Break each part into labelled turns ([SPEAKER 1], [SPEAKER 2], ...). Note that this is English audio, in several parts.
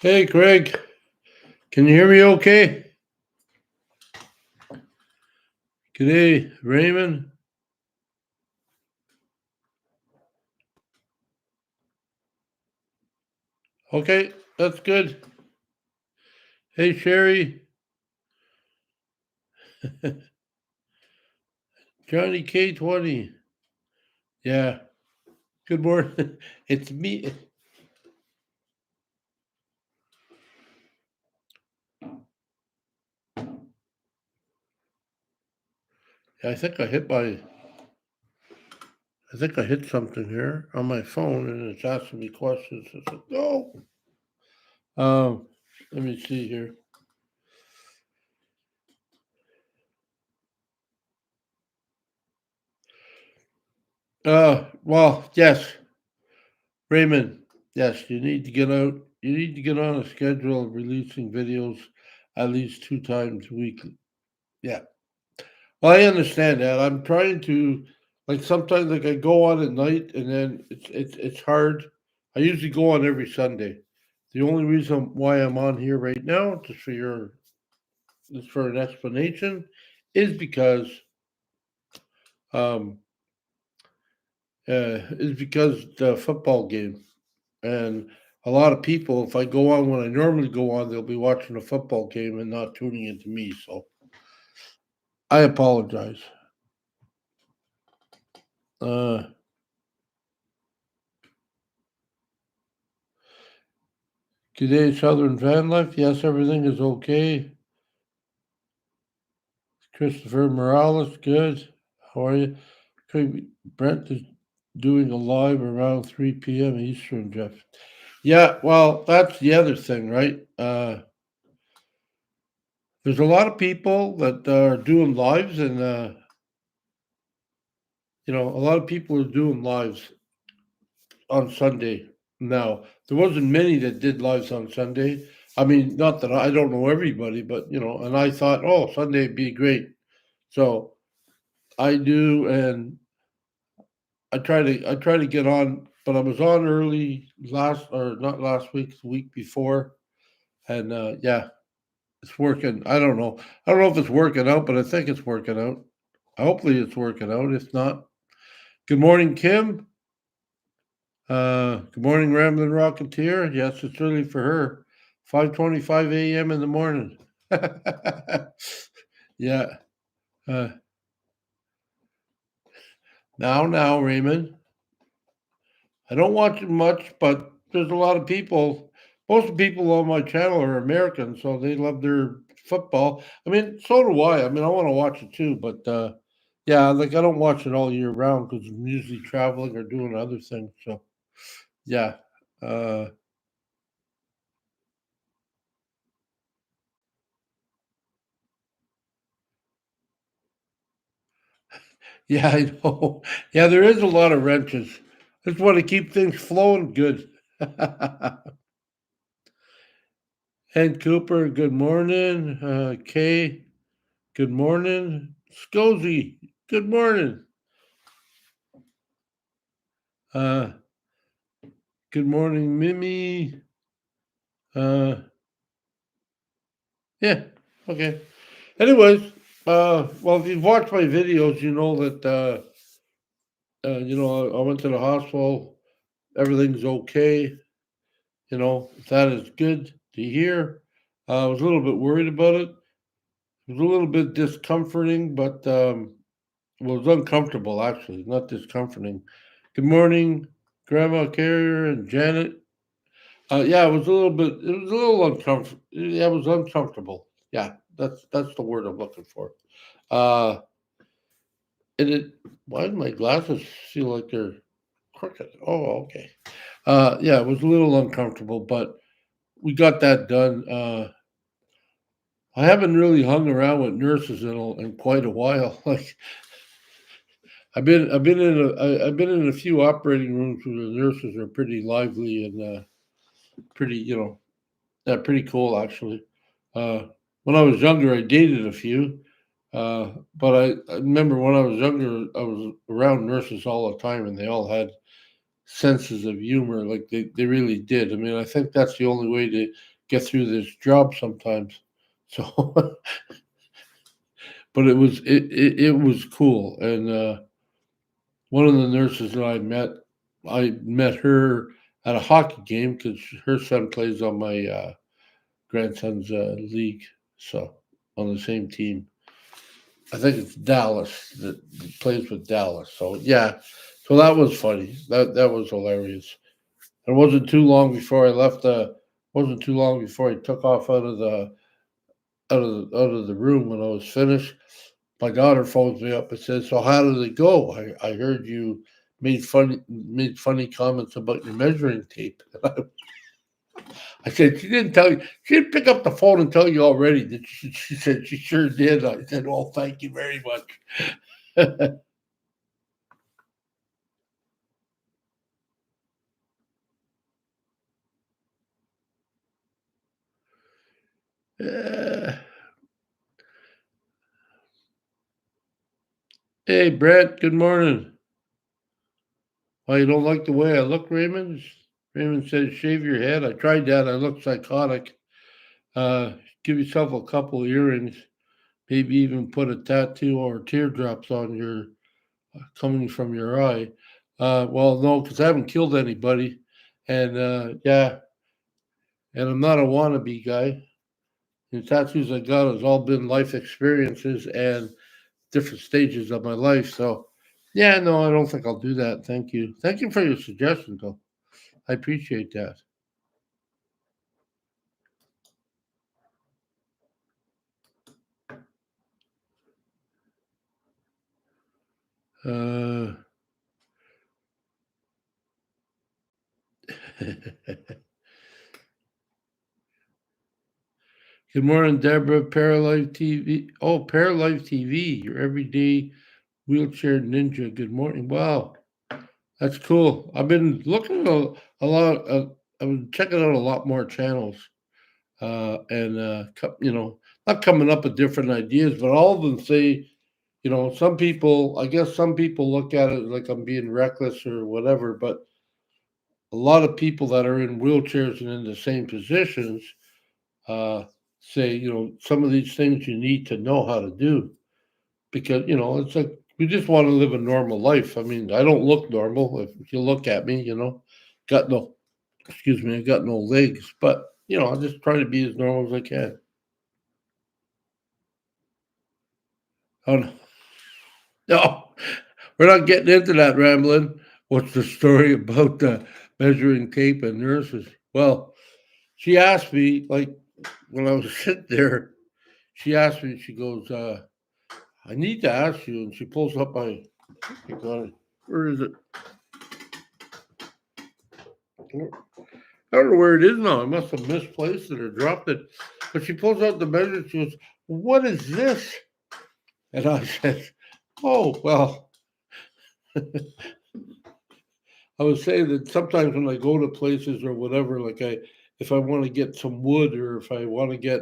[SPEAKER 1] Hey, Craig, can you hear me okay? G'day, Raymond. Okay, that's good. Hey, Sherry, Johnny K20. Yeah, good morning. It's me. I think I hit something here on my phone and it's asking me questions. I said, no. Um, Let me see here. Well, yes, Raymond, yes, you need to get out. You need to get on a schedule of releasing videos at least 2 times weekly. Yeah. Well, I understand that. I'm trying to like sometimes like I go on at night and then it's hard. I usually go on every Sunday. The only reason why I'm on here right now, just for an explanation, is because um the football game. And a lot of people, if I go on when I normally go on, they'll be watching a football game and not tuning into me. So I apologize. Uh Today, Southern Van Life. Yes, everything is okay. Christopher Morales, good. How are you? Brent is doing a live around 3 p.m. Eastern, Jeff. Yeah, well, that's the other thing, right? There's a lot of people that are doing lives, and a lot of people are doing lives on Sunday now. There wasn't many that did lives on Sunday. I mean, not that I don't know everybody, but and I thought, oh, Sunday would be great. So I do, and I try to get on, but I was on early last or not last week, the week before, and yeah, it's working. I don't know. I don't know if it's working out, but I think it's working out. Hopefully, it's working out. If not, good morning, Kim. Good morning, Ramblin' Rocketeer. Yes, it's early for her. 5:25 a.m. in the morning. Yeah. Uh, now, Raymond. I don't watch it much, but there's a lot of people. Most of the people on my channel are Americans, so they love their football. I mean, so do I. I mean, I want to watch it too, but yeah, like I don't watch it all year round because I'm usually traveling or doing other things. So yeah, uh, yeah, I know. Yeah, there is a lot of wrenches. Just want to keep things flowing good. And Cooper, good morning. Kay, good morning. Scozy, good morning. Uh, Good morning, Mimi. Uh, yeah, okay. Anyways, well, if you've watched my videos, you know that I went to the hospital. Everything's okay. That is good to hear. I was a little bit worried about it. It was a little bit discomforting, but well, it was uncomfortable actually, not discomforting. Good morning, Grandma Carrier and Janet. Yeah, it was a little bit. It was a little uncomfortable. Yeah, it was uncomfortable. Yeah, that's the word I'm looking for. Uh, and it. Why do my glasses feel like they're crooked? Oh, okay. Yeah, it was a little uncomfortable, but we got that done. I haven't really hung around with nurses in quite a while. Like I've been in a few operating rooms where the nurses are pretty lively and pretty pretty cool actually. When I was younger, I dated a few, but I remember when I was younger, I was around nurses all the time, and they all had senses of humor like they really did. I mean, I think that's the only way to get through this job sometimes. So, but it was cool. And one of the nurses that I met her at a hockey game because her son plays on my grandson's league, so on the same team. I think it's Dallas that plays with Dallas. So yeah, so that was funny. That was hilarious. It wasn't too long before I left. Wasn't too long before I took off out of the room when I was finished. My daughter phones me up and says, "So how did it go? I heard you made funny comments about your measuring tape." I said, "She didn't tell you. She didn't pick up the phone and tell you already." She said, "She sure did." I said, "Well, thank you very much." Uh, hey, Brett. Good morning. Why you don't like the way I look, Raymond? Raymond says, "Shave your head." I tried that. I look psychotic. Uh, Give yourself a couple of earrings. Maybe even put a tattoo or teardrops on your coming from your eye. Well, no, because I haven't killed anybody, and yeah, and I'm not a wannabe guy. The tattoos I got has all been life experiences and different stages of my life. So, yeah, no, I don't think I'll do that. Thank you. Thank you for your suggestion, though. I appreciate that. Uh, Good morning, Deborah. Paralife TV. Oh, Paralife TV, your everyday wheelchair ninja. Good morning. Wow, that's cool. I've been looking a lot. I've been checking out a lot more channels, and not coming up with different ideas, but all of them say, some people. I guess some people look at it like I'm being reckless or whatever, but a lot of people that are in wheelchairs and in the same positions uh, say, some of these things you need to know how to do because, it's like we just want to live a normal life. I mean, I don't look normal. If you look at me, got no, excuse me, I got no legs, but, I just try to be as normal as I can. Oh, no, no, we're not getting into that rambling. What's the story about the measuring tape and nurses? Well, she asked me, like, when I was sitting there, she asked me, she goes, I need to ask you, and she pulls up my, you got it. Where is it? I don't know where it is now. I must have misplaced it or dropped it. But she pulls out the measure. She goes, "What is this?" And I said, "Oh, well, I was saying that sometimes when I go to places or whatever, like if I want to get some wood or if I want to get,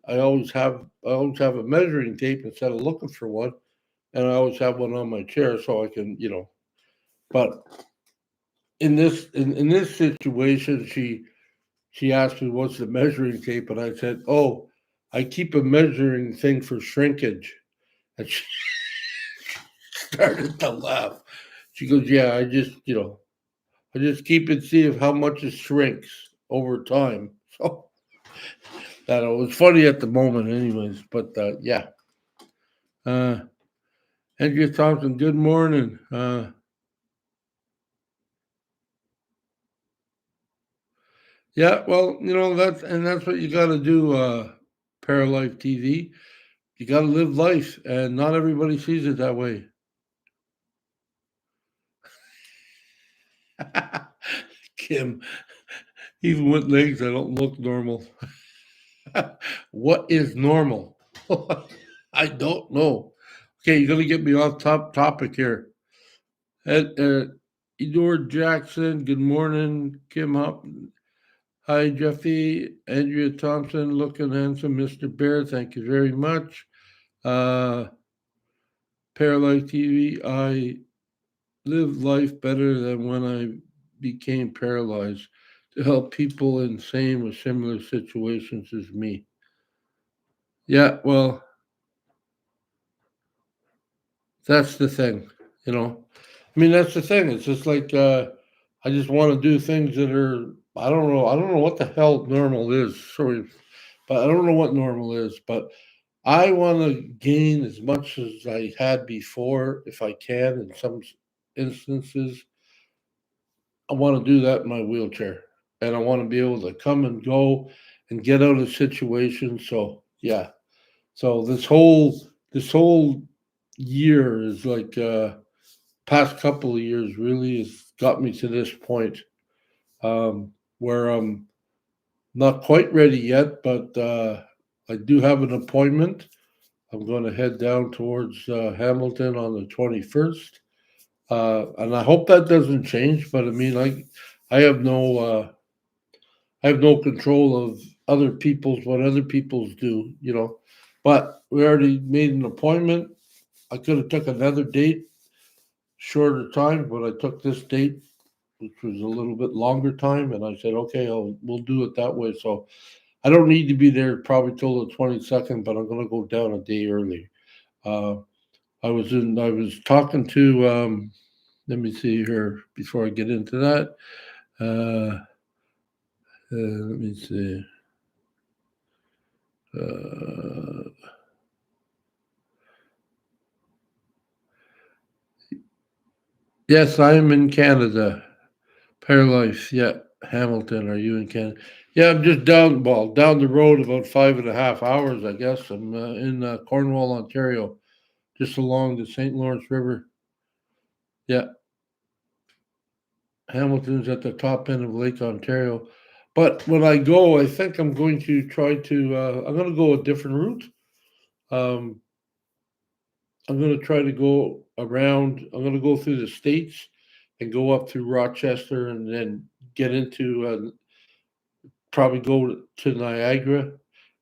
[SPEAKER 1] I always have a measuring tape instead of looking for one, and I always have one on my chair so I can, But in this situation, she asked me what's the measuring tape, and I said, "Oh, I keep a measuring thing for shrinkage." And she started to laugh. She goes, "Yeah, I just keep it see if how much it shrinks over time." So that it was funny at the moment, anyways. But yeah, uh, Andrea Thompson. Good morning. Yeah, well, that's what you got to do. Paralife TV. You got to live life, and not everybody sees it that way. Kim, even with legs, I don't look normal. What is normal? I don't know. Okay, you're gonna get me off topic here. Edward Jackson, good morning. Kim Hop, hi Jeffy. Andrea Thompson, looking handsome. Mr. Bear, thank you very much. Uh, Paralyzed TV, I live life better than when I became paralyzed to help people in same or similar situations as me. Yeah, well, that's the thing, you know. I mean, that's the thing. It's just like I just want to do things that are I don't know. I don't know what the hell normal is. Sorry, but I don't know what normal is. But I want to gain as much as I had before, if I can. In some instances, I want to do that in my wheelchair, and I want to be able to come and go and get out of situations. So yeah, so this whole year is like past couple of years really has got me to this point where I'm not quite ready yet, but I do have an appointment. I'm going to head down towards Hamilton on the 21st, and I hope that doesn't change. But I mean, I have no I have no control of other people's what other people's do, you know. But we already made an appointment. I could have took another date, shorter time, but I took this date, which was a little bit longer time, and I said, okay, we'll do it that way. So I don't need to be there probably till the 22nd, but I'm going to go down a day early. Uh, I was talking to, let me see here before I get into that. Uh, let me see. Uh, yes, I am in Canada. Paralife, yeah. Hamilton, are you in Canada? Yeah, I'm just down the road about 5.5 hours, I guess. I'm in Cornwall, Ontario, just along the St. Lawrence River. Yeah, Hamilton's at the top end of Lake Ontario. But when I go, I think I'm going to try to. I'm going to go a different route. Um, I'm going to try to go around. I'm going to go through the states and go up through Rochester and then get into probably go to Niagara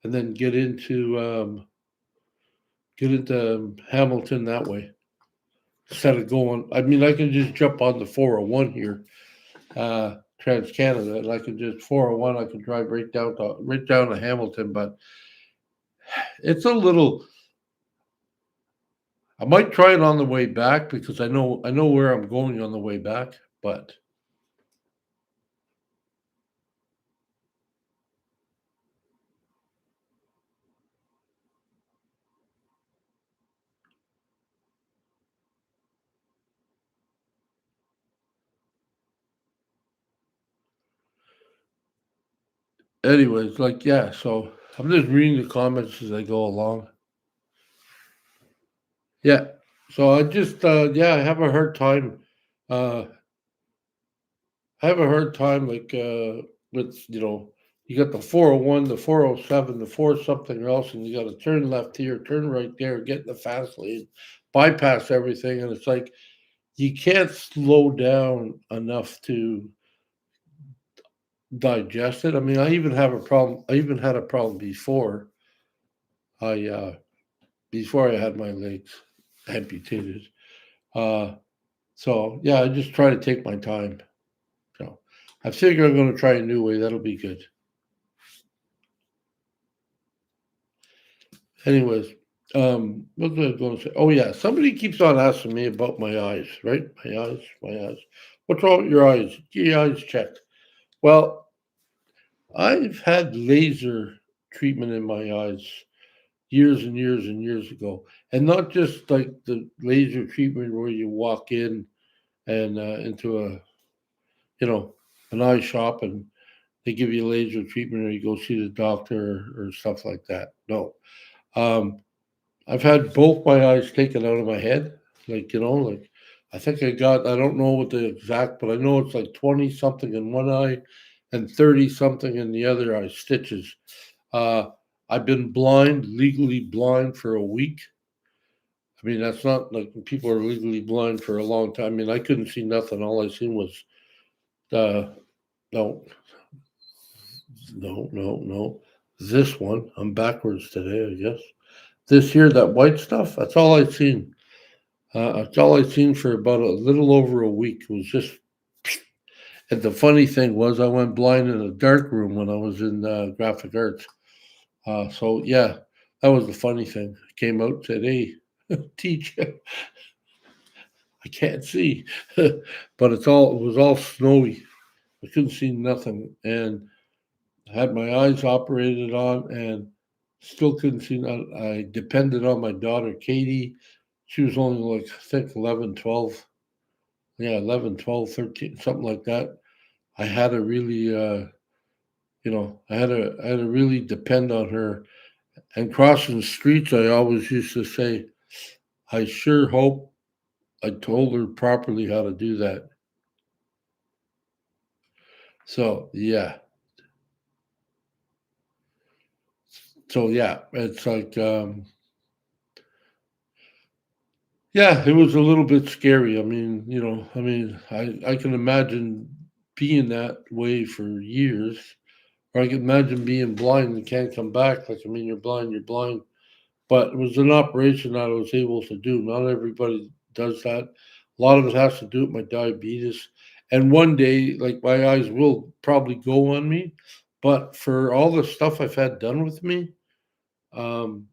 [SPEAKER 1] and then get into Hamilton that way instead of going. I mean, I can just jump on the 401 here, Trans Canada, and I can just 401. I can drive right down to Hamilton, but it's a little. I might try it on the way back because I know where I'm going on the way back, but anyways, like yeah. So I'm just reading the comments as I go along. Yeah. So I just yeah, uh I have a hard time like with you got the 401, the 407, the four something else, and you got to turn left here, turn right there, get in the fast lane, bypass everything, and it's like you can't slow down enough to digest it. I mean, I even have a problem. I even had a problem I before I had my legs amputated. Uh, so yeah, I just try to take my time. So I figure I'm going to try a new way. That'll be good. Anyways, what was I going to say? Oh yeah, somebody keeps on asking me about my eyes. Right, my eyes. What's wrong with your eyes? Get your eyes checked. Well, I've had laser treatment in my eyes years and years and years ago, and not just like the laser treatment where you walk in and into a you know an eye shop and they give you laser treatment, or you go see the doctor or stuff like that. No, um, I've had both my eyes taken out of my head. Like I think I don't know what the exact, but I know it's like 20 something in one eye and 30 something in the other eye, stitches. Uh, I've been blind, legally blind for a week. I mean, that's not like people are legally blind for a long time. I mean, I couldn't see nothing. All I seen was, uh, no, no. This one, I'm backwards today, I guess. This here, that white stuff, that's all I seen. That's all I seen for about a little over a week. It was just, And the funny thing was, I went blind in a dark room when I was in graphic arts. So yeah, that was the funny thing. I came out, said, "Hey, teach, I can't see," but it was all snowy. I couldn't see nothing, and I had my eyes operated on, and still couldn't see nothing. I depended on my daughter Katie. She was only like, I think, 11, 12. Yeah, 11, 12, 13, something like that. I had to really, I had to really depend on her. And crossing the streets, I always used to say, I sure hope I told her properly how to do that. So yeah, it's like, yeah, it was a little bit scary. I mean, I can imagine being that way for years, or I can imagine being blind and can't come back. Like, I mean, you're blind. But it was an operation that I was able to do. Not everybody does that. A lot of it has to do with my diabetes. And one day, like, my eyes will probably go on me. But for all the stuff I've had done with me, um,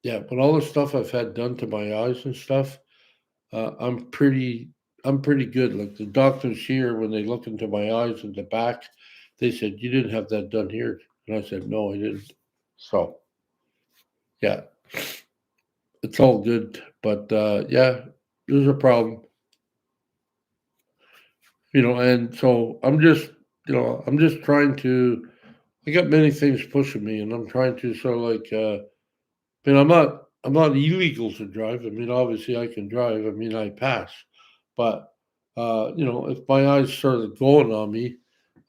[SPEAKER 1] yeah, but all the stuff I've had done to my eyes and stuff, I'm pretty good. Like the doctors here, when they look into my eyes and the back, they said, "You didn't have that done here." And I said, "No, I didn't." So yeah, it's all good. But yeah, there's a problem, and so I'm just trying to. I got many things pushing me, and I'm trying to sort of like. I mean, I'm not illegal to drive. I mean, obviously I can drive. I mean, I pass, but if my eyes started going on me,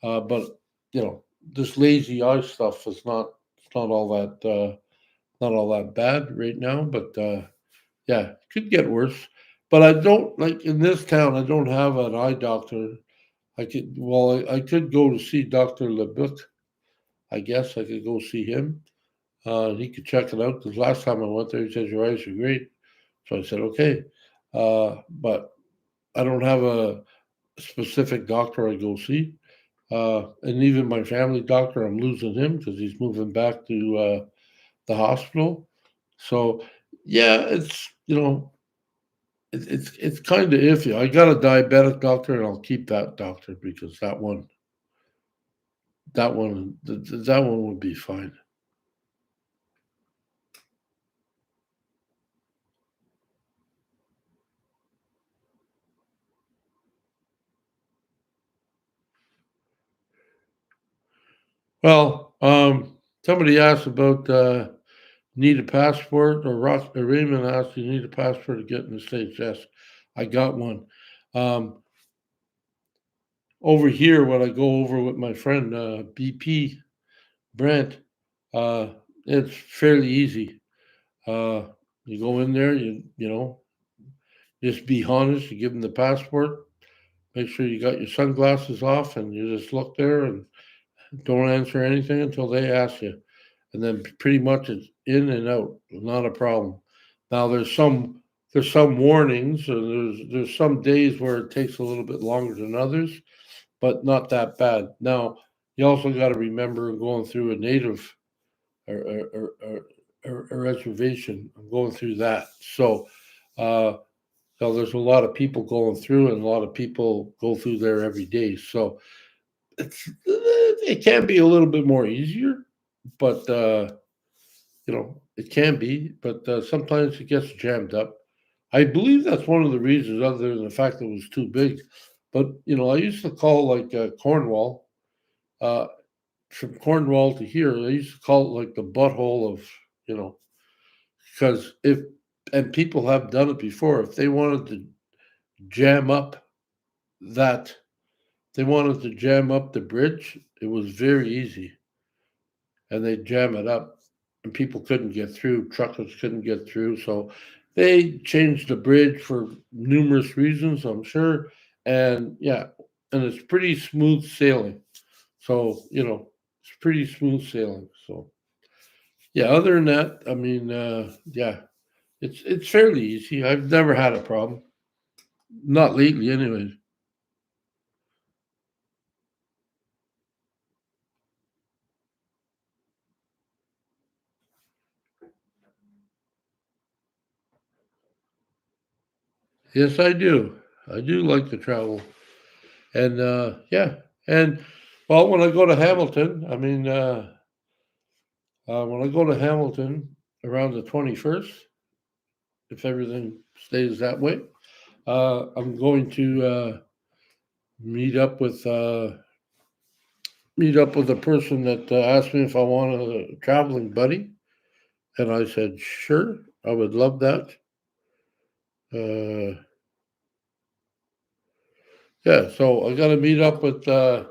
[SPEAKER 1] but this lazy eye stuff is not. It's not all that. Not all that bad right now, but yeah, it could get worse. But I don't like in this town. I don't have an eye doctor. I could go to see Doctor Lebuc. I guess I could go see him. He could check it out because last time I went there, he said your eyes are great. So I said okay, but I don't have a specific doctor I go see. And even my family doctor, I'm losing him because he's moving back to the hospital. So yeah, it's kind of iffy. I got a diabetic doctor, and I'll keep that doctor because that one would be fine. Well, somebody asked about need a passport, or Raymond asked, you need a passport to get in the States. Yes, I got one. Um, over here, when I go over with my friend BP Brent, uh, it's fairly easy. Uh, you go in there, just be honest. You give them the passport. Make sure you got your sunglasses off, and you just look there and don't answer anything until they ask you, and then pretty much it's in and out, not a problem. Now there's some warnings, and there's some days where it takes a little bit longer than others, but not that bad. Now you also got to remember going through a native or, a reservation. I'm going through that, uh, so there's a lot of people going through, and a lot of people go through there every day. So it can be a little bit more easier, but it can be, but sometimes it gets jammed up. I believe that's one of the reasons, other than the fact that it was too big. But I used to call like Cornwall, uh, from Cornwall to here. I used to call it like the butthole of, you know, because if and people have done it before. If they wanted to jam up that, they wanted to jam up the bridge. It was very easy, and they jam it up, and people couldn't get through. Truckers couldn't get through, so they changed the bridge for numerous reasons, I'm sure. And yeah, and it's pretty smooth sailing. So it's pretty smooth sailing. So yeah, other than that, I mean, yeah, it's fairly easy. I've never had a problem, not lately, anyways. Yes, I do. I do like to travel. And yeah. And well, when I go to Hamilton, I mean, when I go to Hamilton around the 21st, if everything stays that way, I'm going to meet up with a person that asked me if I want a traveling buddy, and I said sure, I would love that. Uh, yeah, so I got to meet up with. Her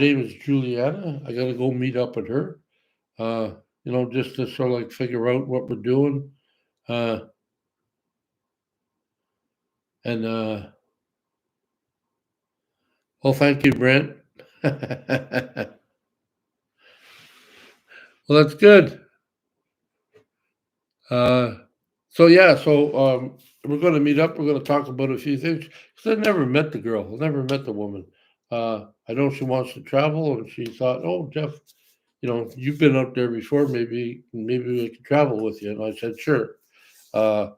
[SPEAKER 1] name is Juliana. I got to go meet up with her. Uh, just to sort of like figure out what we're doing. Uh, and well, thank you, Brent. Well, that's good. Uh, so yeah, we're going to meet up. We're going to talk about a few things because I never met the girl. I never met the woman. I know she wants to travel, and she thought, "Oh, Jeff, you've been out there before. Maybe we could travel with you." And I said, "Sure." Uh,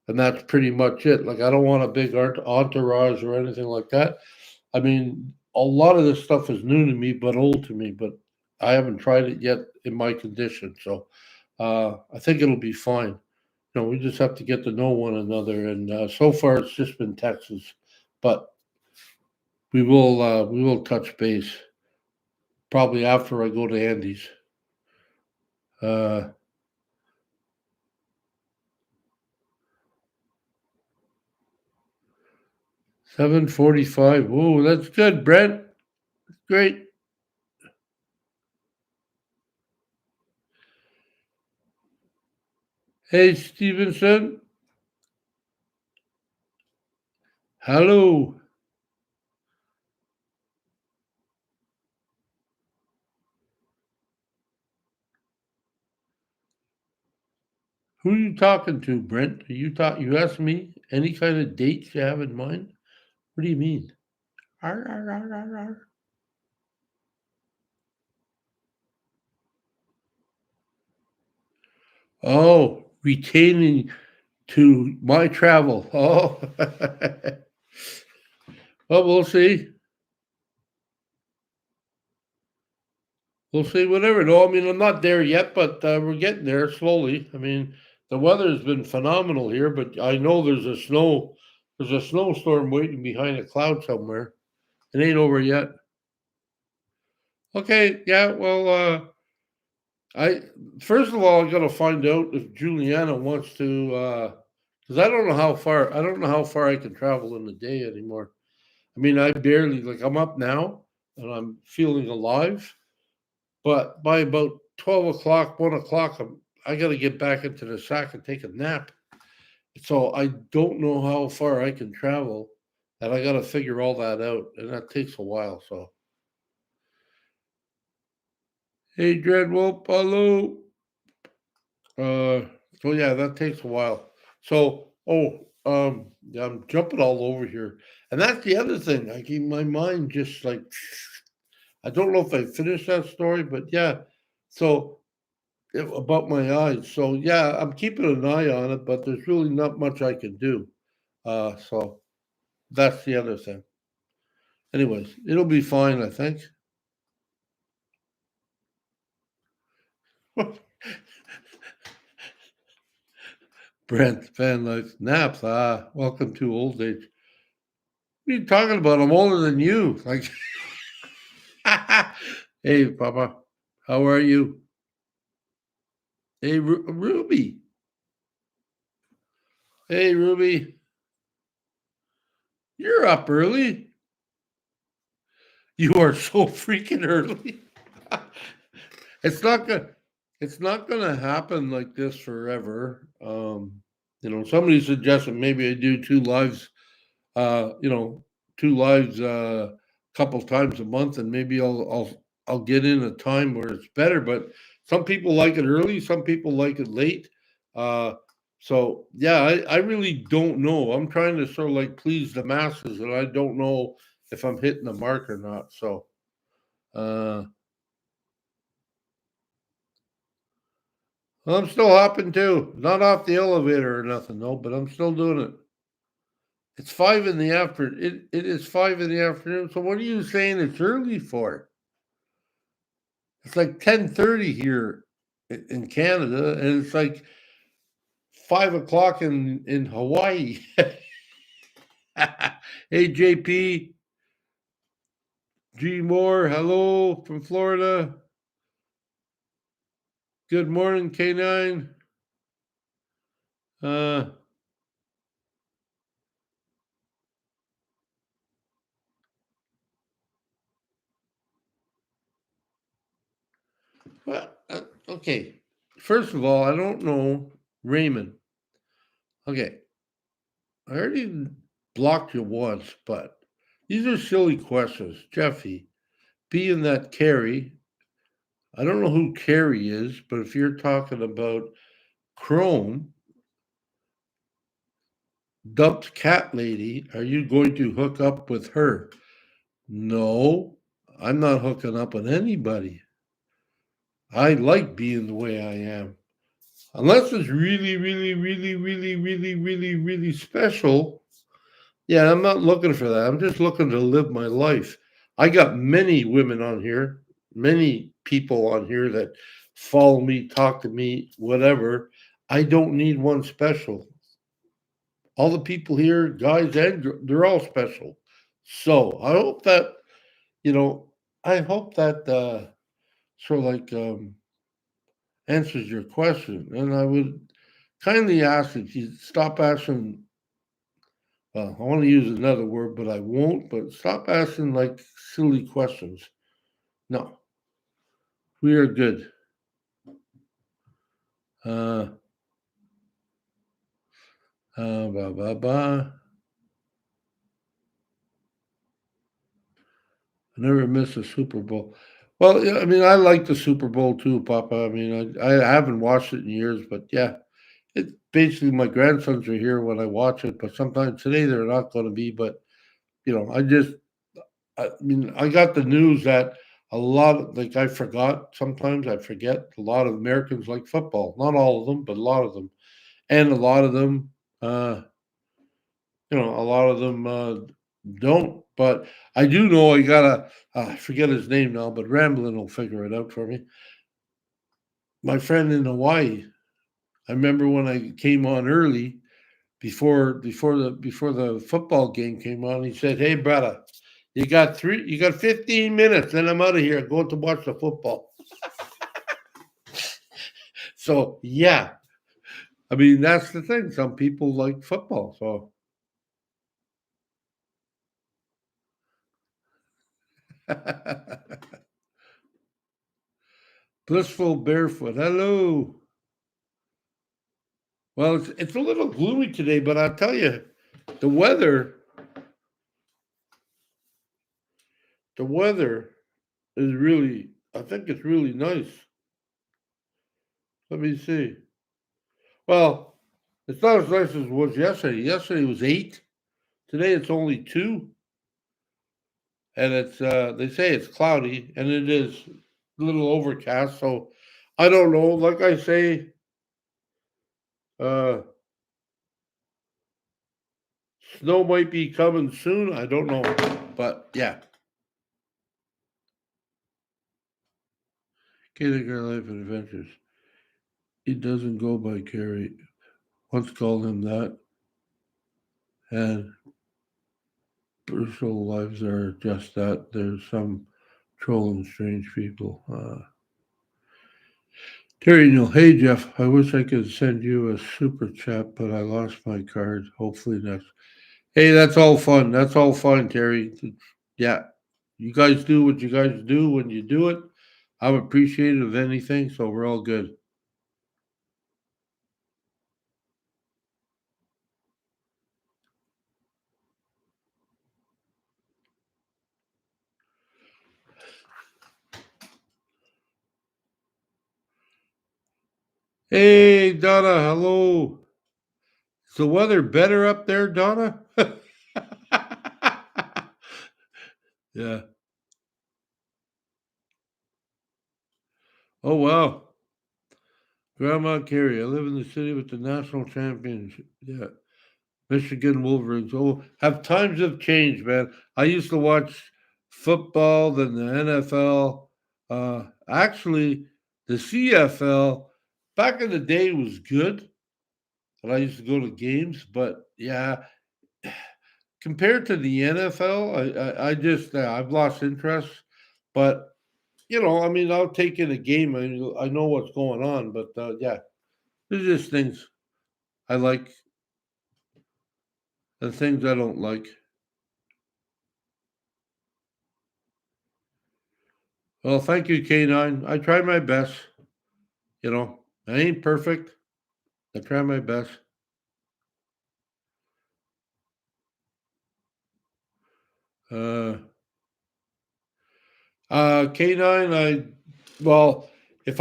[SPEAKER 1] and that's pretty much it. Like, I don't want a big entourage or anything like that. I mean, a lot of this stuff is new to me, but old to me. But I haven't tried it yet in my condition, so I think it'll be fine. We just have to get to know one another, and so far it's just been Texas, but we will touch base probably after I go to Andy's. Uh, 7:45. Whoa, that's good, Brent. Great. Hey, Stevenson. Hello. Who are you talking to, Brent? You asked me any kind of dates you have in mind? What do you mean? Arr, arr, arr, arr, arr. Oh, retaining to my travel. Oh, well, we'll see. We'll see. Whatever. No, I mean, I'm not there yet, but we're getting there slowly. I mean, the weather's been phenomenal here, but I know there's a snowstorm waiting behind a cloud somewhere. It ain't over yet. Okay. Yeah. Well, I first of all, I got to find out if Juliana wants to, because I don't know how far I can travel in a day anymore. I mean, I barely like I'm up now and I'm feeling alive, but by about 12 o'clock, 1 o'clock, I got to get back into the sack and take a nap. So I don't know how far I can travel, and I got to figure all that out, and that takes a while. So, hey, Dreadwolf, hello. Uh, so yeah, that takes a while. So, yeah, I'm jumping all over here, and that's the other thing. I keep my mind just like I don't know if I finished that story, but yeah. So about my eyes. So yeah, I'm keeping an eye on it, but there's really not much I can do. So that's the other thing. Anyways, it'll be fine, I think. Brent Van likes naps. Welcome to old age. What are you talking about? I'm older than you. Like, hey, Papa, how are you? Hey, Ruby. Hey, Ruby, you're up early. You are so freaking early. It's not gonna it's not gonna happen like this forever. Somebody suggested maybe I do two lives, uh, you know, two lives couple times a month, and maybe I'll get in a time where it's better. But some people like it early, some people like it late. Uh, so yeah, I really don't know. I'm trying to sort of like please the masses, and I don't know if I'm hitting the mark or not. So uh, I'm still hopping too. Not off the elevator or nothing, no, but I'm still doing it. It's 5 in the afternoon. It is 5 in the afternoon. So what are you saying it's early for? It's like 10:30 here in Canada, and it's like 5 o'clock in Hawaii. Hey JP, G Moore, hello from Florida. Good morning, K9. Uh, well, okay. First of all, I don't know Raymond. Okay, I already blocked you once, but these are silly questions, Jeffy. Being that Carrie, I don't know who Carrie is, but if you're talking about Chrome, dumped cat lady, are you going to hook up with her? No, I'm not hooking up with anybody. I like being the way I am. Unless it's really, really, really, really, really, really, really special. Yeah, I'm not looking for that. I'm just looking to live my life. I got many women on here, many people on here that follow me, talk to me, whatever. I don't need one special. All the people here, guys and they're all special. So I hope that, you know, I hope that sort of like answers your question. And I would kindly ask that you stop asking. Well, I want to use another word, but I won't. But stop asking like silly questions. No, we are good. Uh, blah blah blah. I never miss a Super Bowl. Well, yeah, I mean, I like the Super Bowl too, Papa. I mean, I haven't watched it in years, but yeah, it basically my grandsons are here when I watch it, but sometimes today they're not going to be. But I mean, I got the news that a lot of, like, I forgot, sometimes I forget, a lot of Americans like football. Not all of them, but a lot of them. And a lot of them, uh, a lot of them don't. But I do know I got I forget his name now, but Ramblin will figure it out for me. My friend in Hawaii, I remember when I came on early before the football game came on, he said, "Hey, brother, you got 15 minutes, then I'm out of here. Going to watch the football." So yeah, I mean that's the thing. Some people like football, so blissful barefoot. Hello. Well, it's a little gloomy today, but I'll tell you, the weather the weather is really. I think it's really nice. Let me see. Well, it's not as nice as it was yesterday. Yesterday was 8. Today it's only 2, and it's they say it's cloudy, and it is a little overcast. So I don't know. Like I say, uh, snow might be coming soon. I don't know, but yeah. Canadian Life and Adventures. It doesn't go by Carrie. Once called him that, and personal lives are just that. There's some trolling strange people. Terry Neal, hey Jeff, I wish I could send you a super chat, but I lost my card. Hopefully next. Hey, that's all fun. That's all fine, Terry. Yeah, you guys do what you guys do when you do it. I'm appreciative of anything, so we're all good. Hey, Donna, hello. Is the weather better up there, Donna? Yeah. Oh, wow. Grandma Carrie, I live in the city with the national champions. Yeah. Michigan Wolverines. Oh, have times have changed, man. I used to watch football, then the NFL. Actually, the CFL back in the day was good, and I used to go to games. But yeah, compared to the NFL, I just I've lost interest. But I mean, I'll take in a game. I know what's going on, but yeah, there's just things I like and things I don't like. Well, thank you, K9. I tried my best. I ain't perfect. I try my best. Uh, K9, well, if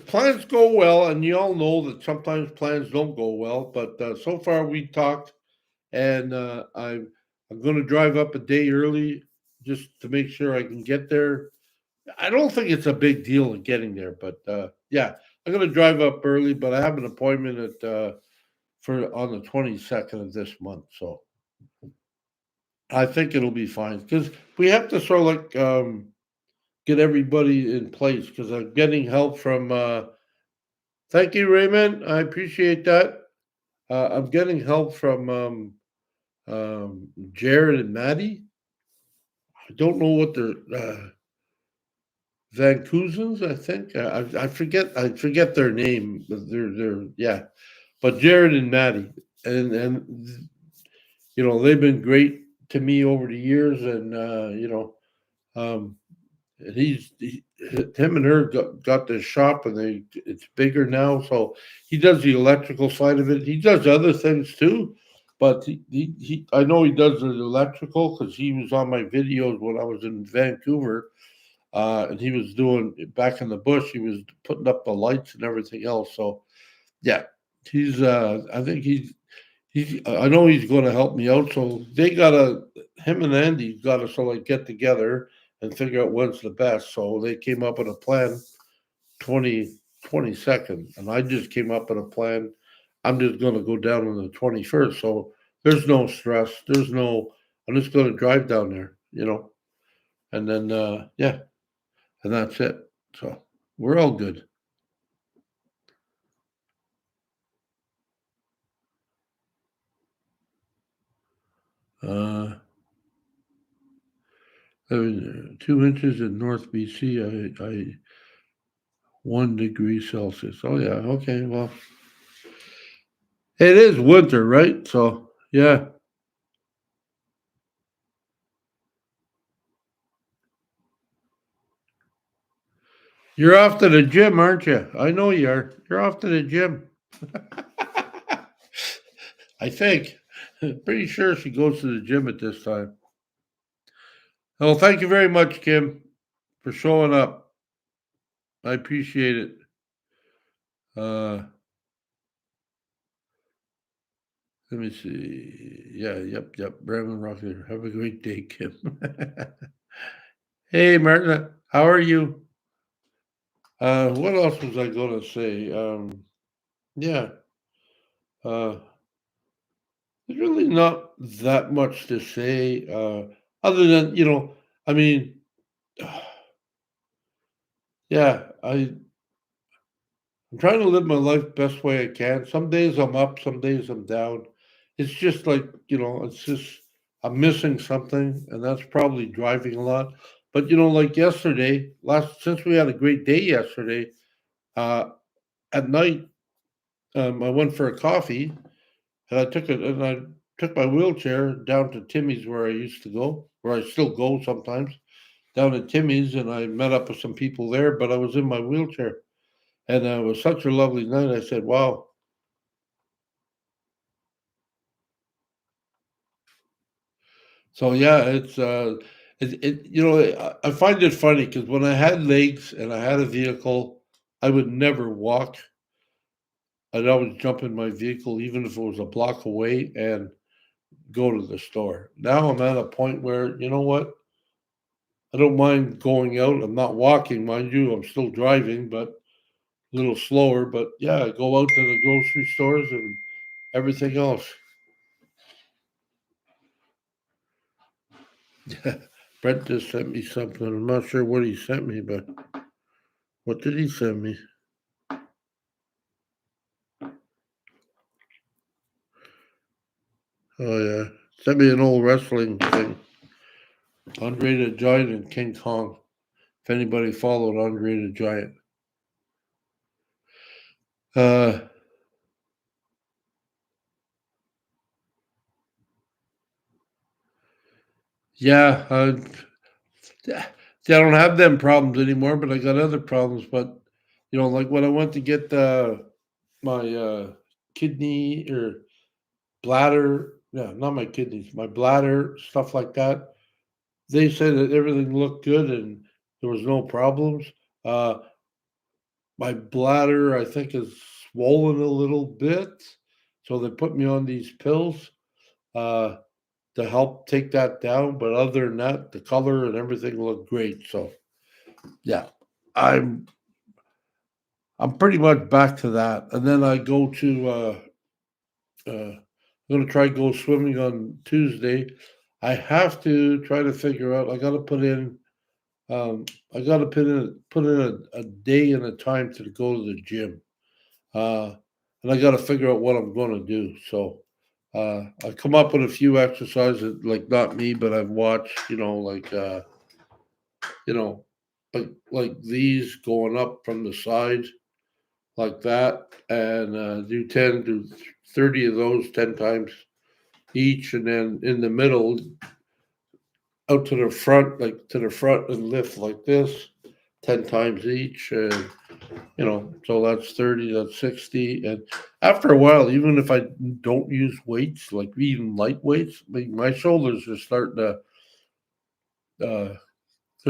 [SPEAKER 1] plans go well, and you all know that sometimes plans don't go well, but so far we talked, and I'm going to drive up a day early just to make sure I can get there. I don't think it's a big deal in getting there, but yeah, I'm going to drive up early, but I have an appointment at for on the 22nd of this month, so I think it'll be fine because we have to sort of like get everybody in place because I'm getting help from. Thank you, Raymond. I appreciate that. I'm getting help from Jared and Maddie. I don't know what they're Van Cousins, I think. I forget. I forget their name. But they're yeah. But Jared and Maddie, and they've been great to me over the years, and um, and him and her got this shop, and it's bigger now. So he does the electrical side of it. He does other things too, but I know he does the electrical because he was on my videos when I was in Vancouver, and he was doing back in the bush. He was putting up the lights and everything else. So yeah, he's. I think he's. I know he's going to help me out. So they gotta. Him and Andy got to sort of like get together and figure out when's the best. So they came up with a plan 22nd, and I just came up with a plan. I'm just going to go down on the 21st. So there's no stress. There's no. I'm just going to drive down there. And then yeah, and that's it. So we're all good. Uh, 2 inches in North BC. I 1 degree Celsius. Oh yeah. Okay. Well, it is winter, right? So yeah, you're off to the gym, aren't you? I know you are. You're off to the gym. I think. Pretty sure she goes to the gym at this time. Well, thank you very much, Kim, for showing up. I appreciate it. Uh, Let me see. Yeah, yep. Brandon Rocker. Have a great day, Kim. Hey, Martin. How are you? What else was I going to say? Yeah. Uh, there's really not that much to say, other than I mean, yeah, I'm trying to live my life best way I can. Some days I'm up, some days I'm down. It's just like, it's just I'm missing something, and that's probably driving a lot. But like yesterday, last since we had a great day yesterday, uh, at night, I went for a coffee, and I took my wheelchair down to Timmy's where I used to go, where I still go sometimes, down at Timmy's, and I met up with some people there. But I was in my wheelchair, and it was such a lovely night. I said, "Wow." So yeah, I find it funny because when I had legs and I had a vehicle, I would never walk. I'd always jump in my vehicle, even if it was a block away, and go to the store. Now I'm at a point where you know what? I don't mind going out. I'm not walking, mind you. I'm still driving, but a little slower. But yeah, I go out to the grocery stores and everything else. Yeah, Brent just sent me something. I'm not sure what he sent me, but what did he send me? Oh yeah, sent me an old wrestling thing. Andre the Giant and King Kong. If anybody followed Andre the Giant, uh, yeah, yeah, see, I don't have them problems anymore, but I got other problems. But like when I went to get my kidney or bladder, yeah, not my kidneys, my bladder, stuff like that. They said that everything looked good and there was no problems. Uh, my bladder, I think, is swollen a little bit, so they put me on these pills uh, to help take that down. But other than that, the color and everything looked great. So yeah, I'm I'm pretty much back to that. And then I go to I'm gonna try to go swimming on Tuesday. I have to try to figure out. I got to put in. I got to put in a day and a time to go to the gym. Uh, and I got to figure out what I'm going to do. So I come up with a few exercises, like not me, but I've watched. You know, like these going up from the side like that, and do 10 to 30 of those 10 times each, and then in the middle, out to the front, like to the front, and lift like this 10 times each, and so that's 30, that's 60, and after a while, even if I don't use weights, like even light weights, my shoulders are starting to uh,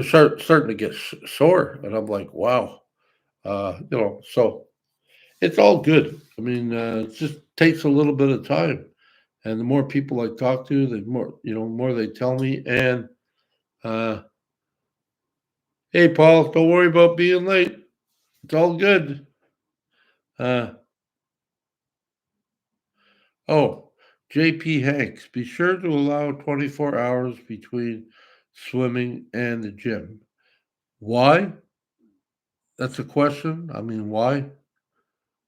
[SPEAKER 1] starting to get sore, and I'm like, wow, so it's all good. I mean, it just takes a little bit of time, and the more people I talk to, the more they tell me. And uh, hey, Paul, don't worry about being late. It's all good. Uh, oh, JP Hanks, be sure to allow 24 hours between swimming and the gym. Why? That's a question. I mean, why?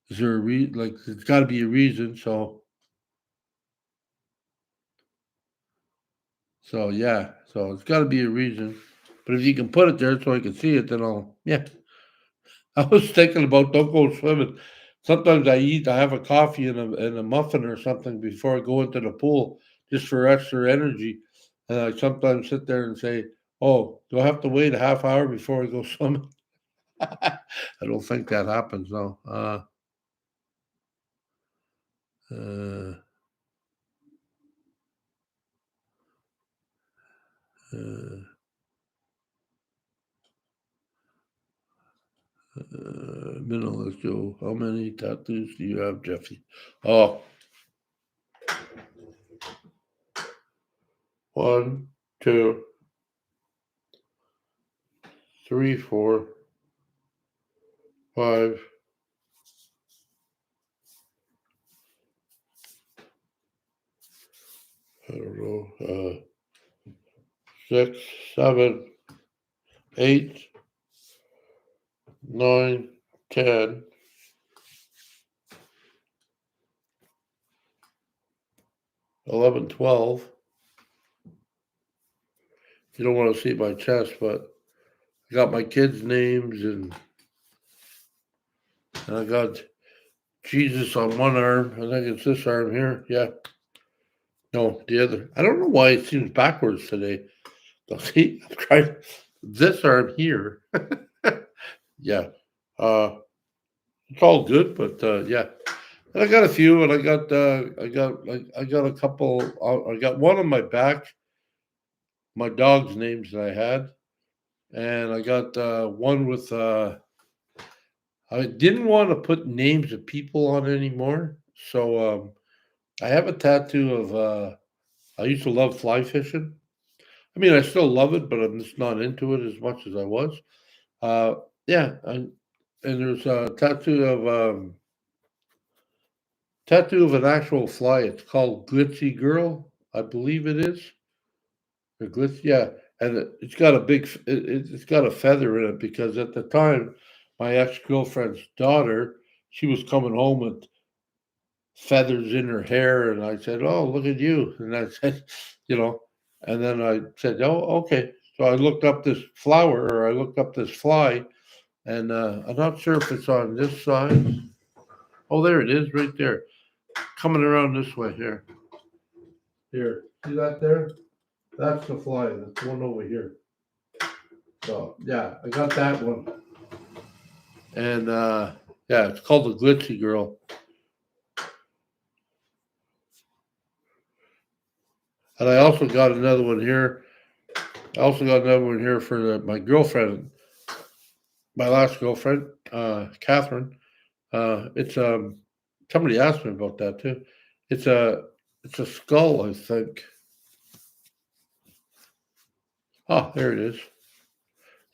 [SPEAKER 1] Is there a reason? Like, there's got to be a reason. So yeah. So it's got to be a reason. But if you can put it there so I can see it, then yeah. I was thinking about don't go swimming. Sometimes I have a coffee and a muffin or something before I go into the pool just for extra energy. And I sometimes sit there and say, "Oh, do I have to wait a half hour before I go swimming?" I don't think that happens though. Uh, uh, Minimalist Joe, how many tattoos do you have, Jeffy? Oh, 1, 2, 3, 4, 5. I don't know. 6, 7, 8, 9, 10, 11, 12. You don't want to see my chest, but I got my kids' names and I got Jesus on one arm. I think it's this arm here. Yeah. No, the other. I don't know why it seems backwards today. See, I'm trying this arm here. Yeah. Uh, it's all good, but yeah. And I got a few, and I got a couple. I got one on my back, my dog's names that I had, and I got one with. I didn't want to put names of people on anymore, so I have a tattoo of. I used to love fly fishing. I mean, I still love it, but I'm just not into it as much as I was. Uh, yeah, and there's a tattoo of an actual fly. It's called Glitzy Girl, I believe it is. The glitz, yeah, and it's got a it's got a feather in it because at the time, my ex-girlfriend's daughter, she was coming home with feathers in her hair, and I said, "Oh, look at you," and I said, you know, and then I said, "Oh, okay." So I looked up this flower, or I looked up this fly, and I'm not sure if it's on this side. Oh, there it is, right there, coming around this way here. Here, see that there? That's the fly. That's the one over here. So yeah, I got that one, and yeah, it's called the Glitzy Girl. And I also got another one here. I also got another one here for my girlfriend, my last girlfriend, Catherine. It's somebody asked me about that too. It's a it's a skull, I think. Oh, there it is.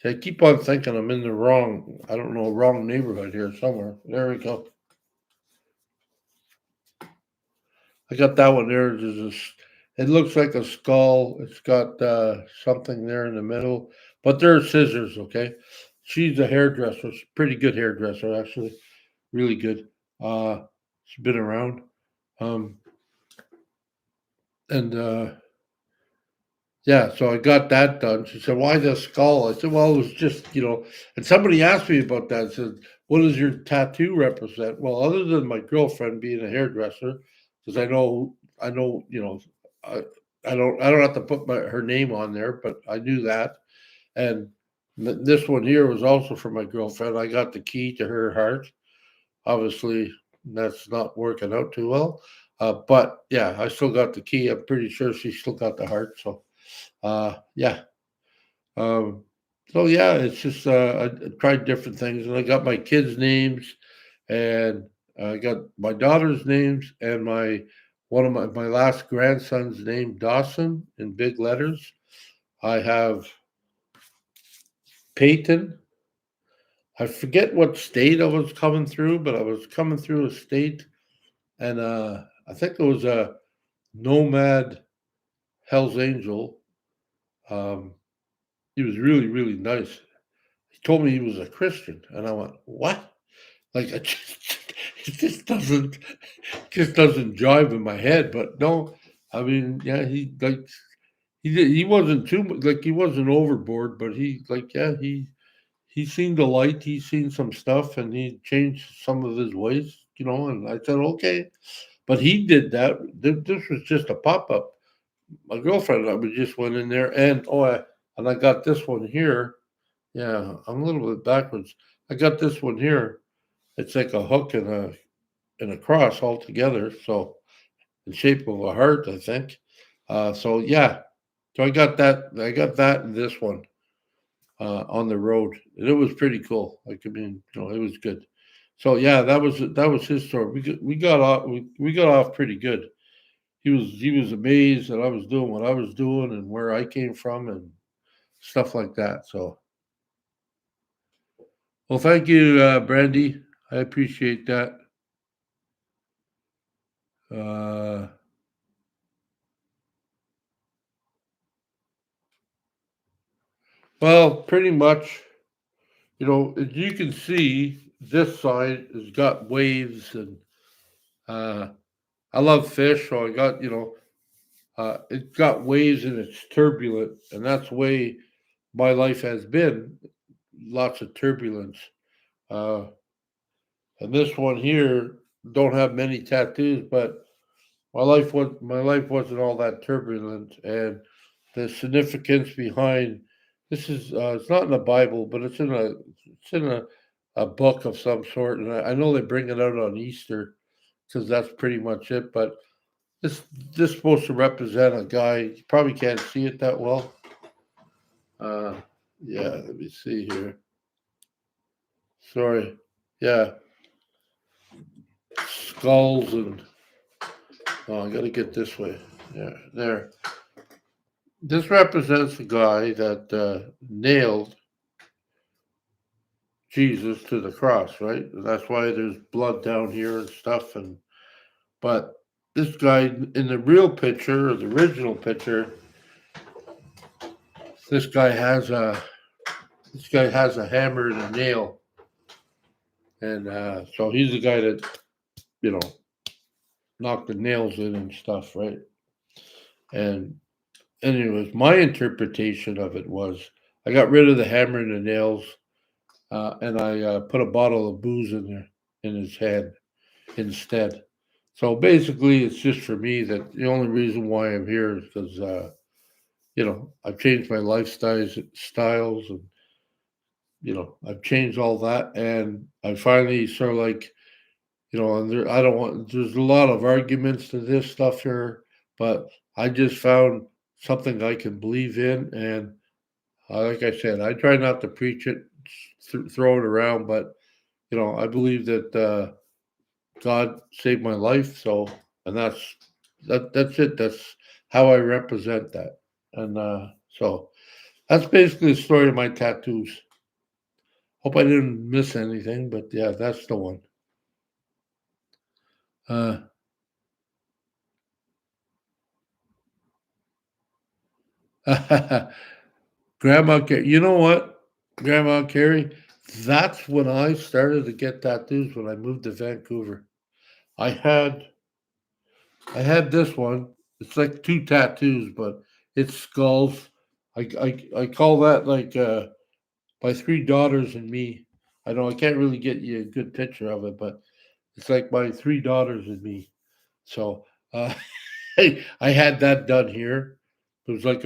[SPEAKER 1] See, I keep on thinking I'm in the wrong, I don't know, wrong neighborhood here somewhere. There we go. I got that one there. It looks like a skull. It's got something there in the middle, but they're scissors. Okay, she's a hairdresser. She's a pretty good hairdresser, actually, really good. She's been around, um, and yeah. So I got that done. She said, "Why the skull?" I said, "Well, it was just And somebody asked me about that. I said, "What does your tattoo represent?" Well, other than my girlfriend being a hairdresser, because I know, I, I don't have to put her name on there, but I knew that. And this one here was also for my girlfriend. I got the key to her heart. Obviously, that's not working out too well. But yeah, I still got the key. I'm pretty sure she still got the heart. So yeah. Um, so yeah, it's just I tried different things, and I got my kids' names, and I got my daughter's names, and one of my last grandson's name, Dawson, in big letters. I have Peyton. I forget what state I was coming through, but I was coming through a state, and I think it was a Nomad Hell's Angel. Um, he was really, really nice. He told me he was a Christian, and I went, "What?" Like, it just doesn't jive in my head. But no, I mean, yeah, he wasn't too like he wasn't overboard, but yeah, he seen the light, he seen some stuff, and he changed some of his ways. And I said, okay, but he did that. This was just a pop up. My girlfriend and I, we just went in there, and and I got this one here. Yeah, I'm a little bit backwards. I got this one here. It's like a hook and a cross all together, so in shape of a heart, I think. So yeah, so I got that. I got that and this one on the road, and it was pretty cool. Like I mean, it was good. So yeah, that was his story. We got off pretty good. He was amazed that I was doing what I was doing and where I came from and stuff like that. So well, thank you, Brandy. I appreciate that. Uh, well, pretty much. As you can see, this side has got waves, and uh, I love fish, so it's got waves and it's turbulent, and that's the way my life has been. Lots of turbulence. Uh, and this one here don't have many tattoos, but my life wasn't all that turbulent, and the significance behind this is it's not in the Bible, but it's in a book of some sort, and I know they bring it out on Easter because that's pretty much it. But this is supposed to represent a guy. You probably can't see it that well. Uh, yeah, let me see here. Sorry. Yeah, skulls and I got to get this way. Yeah, there. This represents a guy that nailed Jesus to the cross, right? And that's why there's blood down here and stuff. But this guy in the real picture, or the original picture, this guy has a hammer and a nail, and so he's the guy that you know knocked the nails in and stuff, right? And anyways, my interpretation of it was I got rid of the hammer and the nails, and I put a bottle of booze in there in his hand instead. So basically, it's just for me that the only reason why I'm here is because I've changed my styles, and I've changed all that, and I finally sort of like and I don't want. There's a lot of arguments to this stuff here, but I just found something I can believe in, and like I said, I try not to preach it, throw it around, but I believe that God saved my life, so and that's it. That's how I represent that, and so that's basically the story of my tattoos. Hope I didn't miss anything, but yeah, that's the one. Uh, you know what, Grandma Carrie? That's when I started to get tattoos when I moved to Vancouver. I had I had this one. It's like two tattoos, but it's skulls. I call that like my three daughters and me. I know I can't really get you a good picture of it, but it's like my three daughters and me. So I had that done here. It was like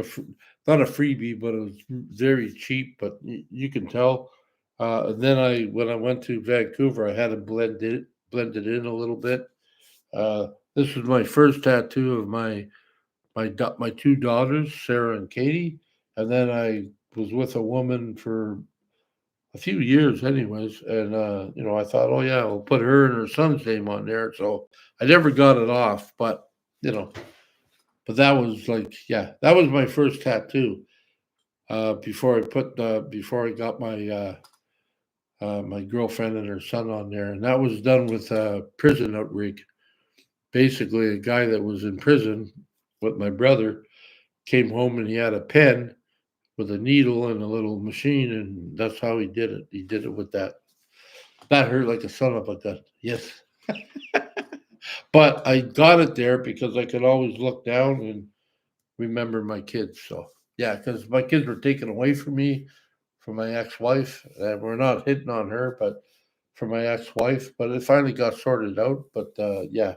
[SPEAKER 1] not a freebie, but it was very cheap. But you can tell. And then when I went to Vancouver, I had to blend it in a little bit. This was my first tattoo of my two daughters, Sarah and Katie, and then I was with a woman for a few years, anyways. And I thought, oh yeah, I'll put her and her son's name on there. So I never got it off, but you know, but that was like, yeah, that was my first tattoo. Before I got my girlfriend and her son on there, and that was done with a prison outbreak. Basically, a guy that was in prison with my brother came home and he had a pen with a needle and a little machine, and that's how he did it. He did it with that. That hurt like a son of a gun. Yes, but I got it there because I could always look down and remember my kids. So yeah, because my kids were taken away from me from my ex-wife, and we're not hitting on her, but for my ex-wife. But it finally got sorted out. But yeah,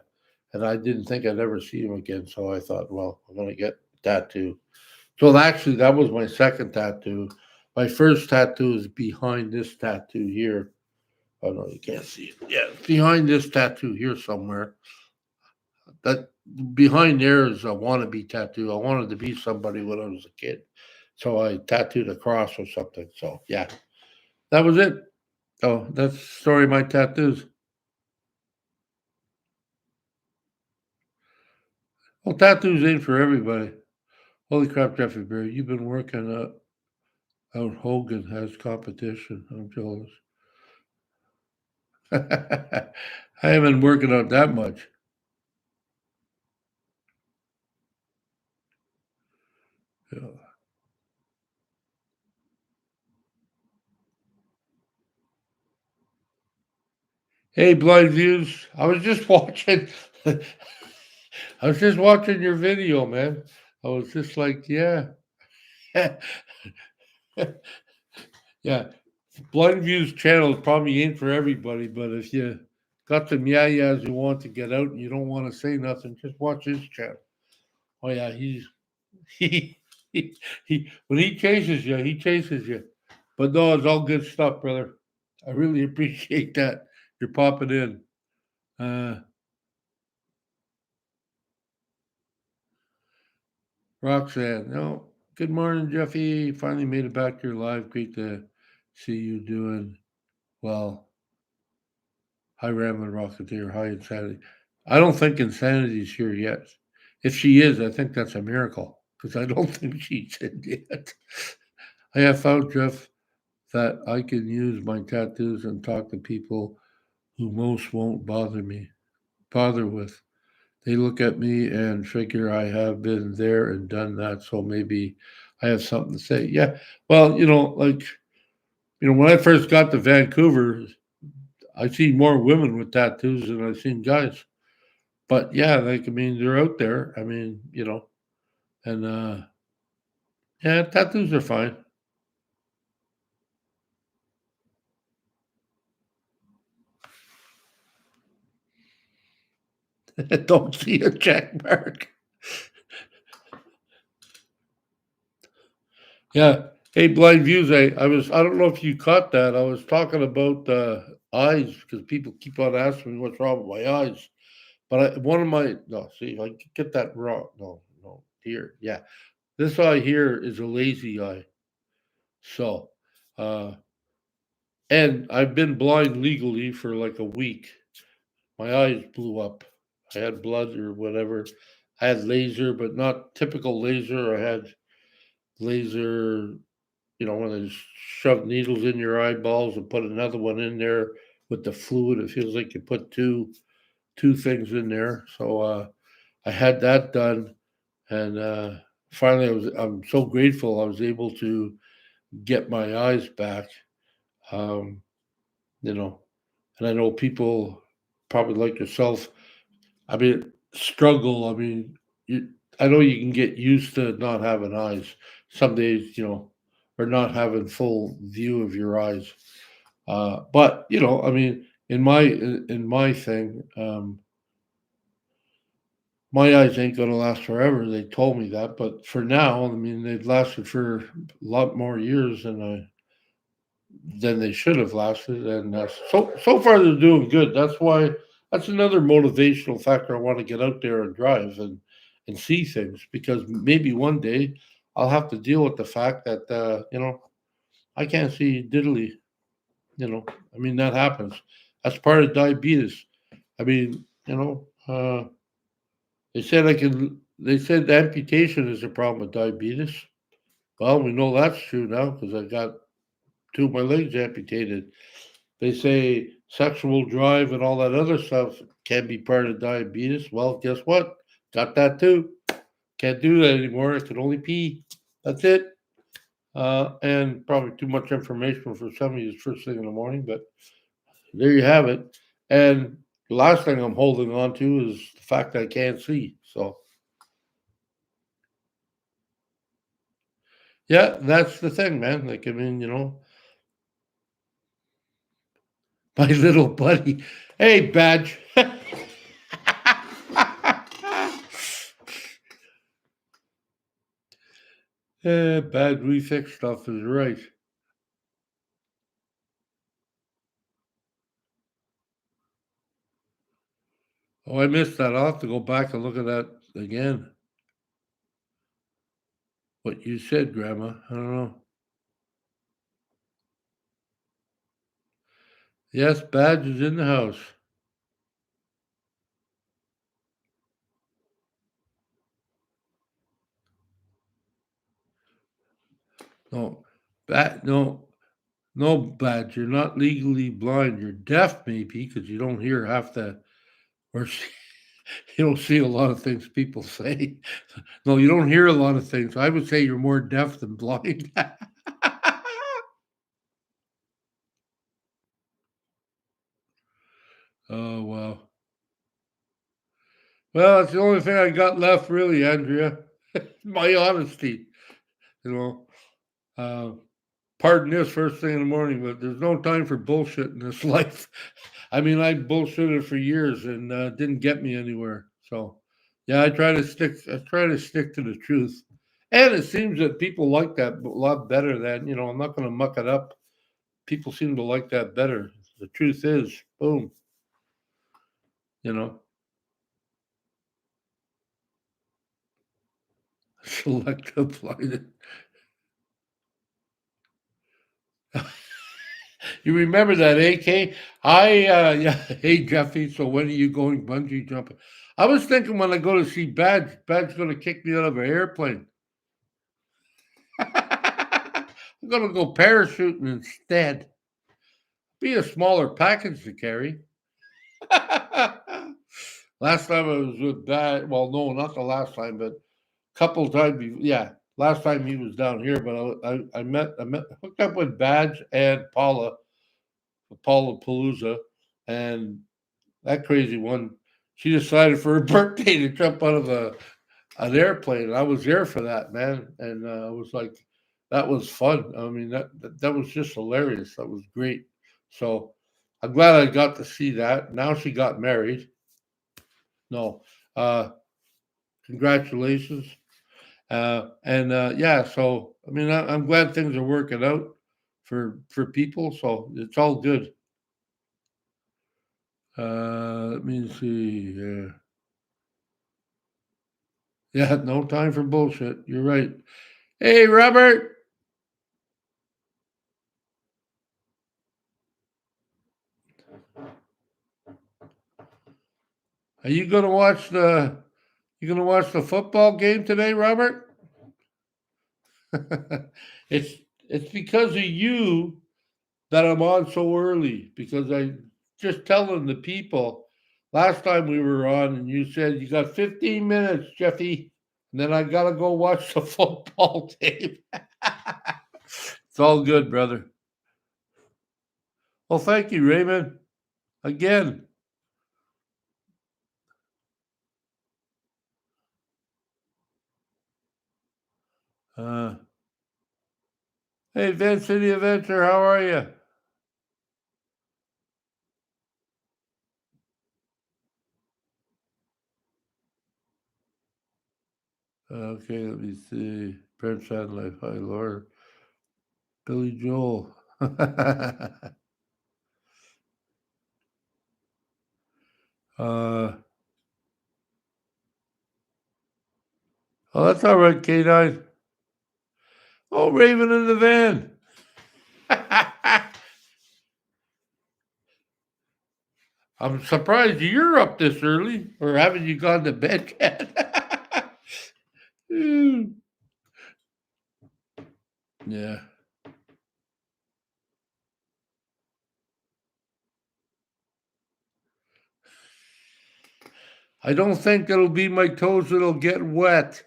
[SPEAKER 1] and I didn't think I'd ever see him again. So I thought, well, I'm gonna get that too. So actually, that was my second tattoo. My first tattoo is behind this tattoo here. Oh no, you can't see it. Yeah, behind this tattoo here somewhere. That behind there is a wannabe tattoo. I wanted to be somebody when I was a kid, so I tattooed a cross or something. So yeah, that was it. Oh, that's the story of my tattoos. Well, tattoos ain't for everybody. Holy crap, Jeffrey Berry, you've been working out. Hogan has competition. I'm jealous. I haven't been working out that much. Yeah. Hey, Blind Views. I was just watching. I was just watching your video, man. I was just like, yeah, yeah. Blind Views channel probably ain't for everybody, but if you got some yayas who want to get out and you don't want to say nothing, just watch his channel. Oh yeah, he he when he chases you, he chases you. But no, it's all good stuff, brother. I really appreciate that. You're popping in. Uh, Roxanne, no. Good morning, Jeffy. Finally made it back to your live. Great to see you doing well. Hi, Ramblin' Rocketeer. Hi, Insanity. I don't think Insanity's here yet. If she is, I think that's a miracle because I don't think she's in yet. I have found, Jeff, that I can use my tattoos and talk to people who most won't bother with. They look at me and figure I have been there and done that, so maybe I have something to say. Yeah. Well, like, when I first got to Vancouver, I see more women with tattoos than I've seen guys. But yeah, like, I mean, they're out there. I mean, and yeah, tattoos are fine. Don't see a check mark. Yeah. Hey, Blind Views. I don't know if you caught that. I was talking about eyes because people keep on asking me what's wrong with my eyes. But one of my no, see, I get that wrong. No, no, here, yeah, this eye here is a lazy eye. So, uh, and I've been blind legally for like a week. My eyes blew up. I had blood or whatever. I had laser, but not typical laser. I had laser, when they shove needles in your eyeballs and put another one in there with the fluid. It feels like you put two things in there. So I had that done, and finally, I'm so grateful I was able to get my eyes back. Um, you know, and I know people probably like yourself. I mean, struggle. I mean, I know you can get used to not having eyes. Some days, or not having full view of your eyes. But I mean, in my thing, my eyes ain't gonna last forever. They told me that, but for now, I mean, they've lasted for a lot more years than they should have lasted, and so far they're doing good. That's another motivational factor. I want to get out there and drive and see things because maybe one day I'll have to deal with the fact that I can't see diddly. I mean that happens. That's part of diabetes. I mean, they said I can. They said amputation is a problem with diabetes. Well, we know that's true now because I got two of my legs amputated. They say sexual drive and all that other stuff can be part of diabetes. Well, guess what? Got that too. Can't do that anymore. I can only pee. That's it. And probably too much information for some of you first thing in the morning, but there you have it. And the last thing I'm holding on to is the fact that I can't see. So, yeah, that's the thing, man. Like, I mean, my little buddy. Hey, Badge. Bad refix stuff is right. Oh, I missed that. I'll have to go back and look at that again. What you said, Grandma. I don't know. Yes, Badge is in the house. No, no, no, Badge. You're not legally blind. You're deaf, maybe, because you don't hear half the, or you don't see a lot of things people say. No, you don't hear a lot of things. I would say you're more deaf than blind. Oh, wow. Well, that's the only thing I got left, really, Andrea. My honesty, you know. Uh, Pardon this first thing in the morning, but there's no time for bullshit in this life. I mean, I bullshitted for years and didn't get me anywhere. So, yeah, I try to stick. I try to stick to the truth, and it seems that people like that a lot better. Than I'm not going to muck it up. People seem to like that better. The truth is, boom. You know, selective blinded. You remember that, AK? Yeah. Hey, Jeffy. So when are you going bungee jumping? I was thinking when I go to see Bad's going to kick me out of an airplane. I'm going to go parachuting instead. Be a smaller package to carry. Last time I was with Bad, well, no, not the last time, but a couple times. Yeah, last time he was down here, but I met hooked up with Badge and Paula Palooza, and that crazy one. She decided for her birthday to jump out of an airplane. And I was there for that, man, and I was like, that was fun. I mean, that was just hilarious. That was great. So I'm glad I got to see that. Now she got married. No, congratulations. And yeah, so I mean, I'm glad things are working out for people. So it's all good. Let me see. Yeah, no time for bullshit. You're right. Hey, Robert, are you gonna watch the? You gonna watch the football game today, Robert? it's it's because of you that I'm on so early because I just telling the people last time we were on and you said you got 15 minutes, Jeffy, and then I gotta go watch the football game. It's all good, brother. Well, thank you, Raymond. Again. Uh, hey, Van City Adventure, how are you? Okay, let me see. Brent Life, hi, Laura. Billy Joel. uh, oh, that's all right, K9. Oh, Raven in the van. I'm surprised you're up this early, or haven't you gone to bed yet? Yeah. I don't think it'll be my toes that'll get wet.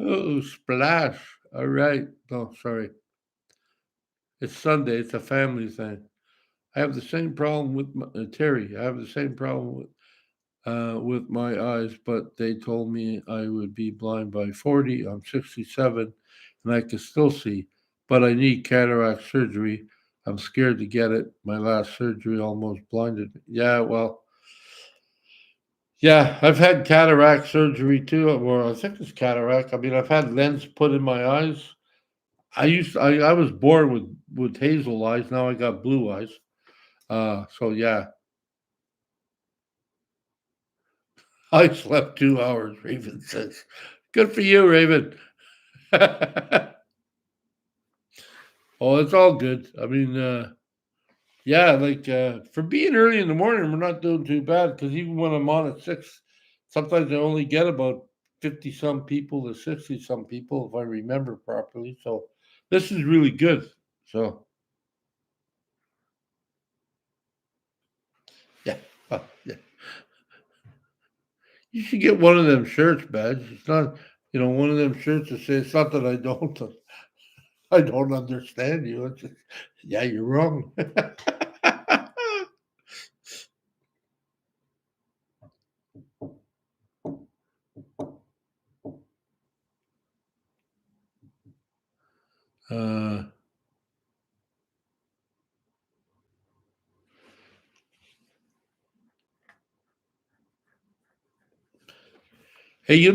[SPEAKER 1] Oh, splash. All right. Oh, sorry. It's Sunday. It's a family thing. I have the same problem with Terry. I have the same problem with my eyes, but they told me I would be blind by 40. I'm 67 and I can still see, but I need cataract surgery. I'm scared to get it. My last surgery almost blinded me. Yeah, well, yeah, I've had cataract surgery too, or I think it's cataract. I mean, I've had lens put in my eyes. I was born with hazel eyes. Now I got blue eyes. So yeah, I slept 2 hours. Raven says, "Good for you, Raven." Oh, it's all good. I mean, yeah, like for being early in the morning, we're not doing too bad because even when I'm on at 6, sometimes I only get about 50 some people to 60 some people if I remember properly. So this is really good. So yeah, yeah. You should get one of them shirts, Badge. It's not, one of them shirts that says it's not that I don't understand you. It's just, yeah, you're wrong. uh, hey,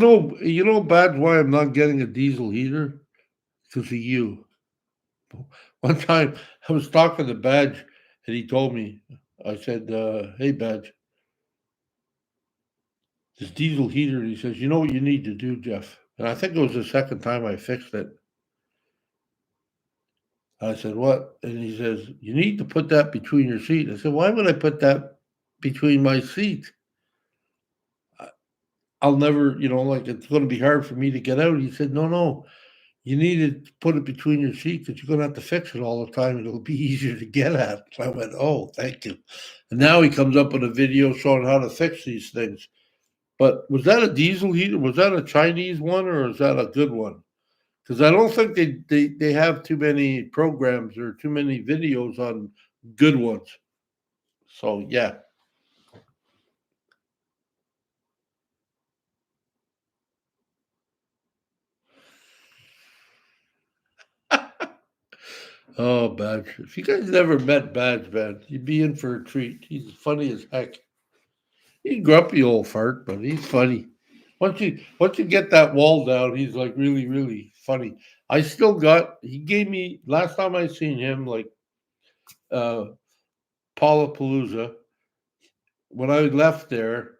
[SPEAKER 1] Badge, why I'm not getting a diesel heater? Because of you. One time I was talking to Badge and he told me, I said, hey, Badge, this diesel heater, he says, you know what you need to do, Jeff? And I think it was the second time I fixed it. I said, what? And he says, you need to put that between your seat. I said, why would I put that between my seat? I'll never, like it's going to be hard for me to get out. He said, no, you need to put it between your seat because you're going to have to fix it all the time. It'll be easier to get at. So I went, oh, thank you. And now he comes up with a video showing how to fix these things. But was that a diesel heater? Was that a Chinese one or is that a good one? Because I don't think they have too many programs or too many videos on good ones. So yeah. Oh, Badge. If you guys never met Badge, man, you'd be in for a treat. He's funny as heck. He's a grumpy old fart, but he's funny. Once you get that wall down, he's like really, really funny. I still got he gave me last time I seen him, like uh Palooza, when I left there,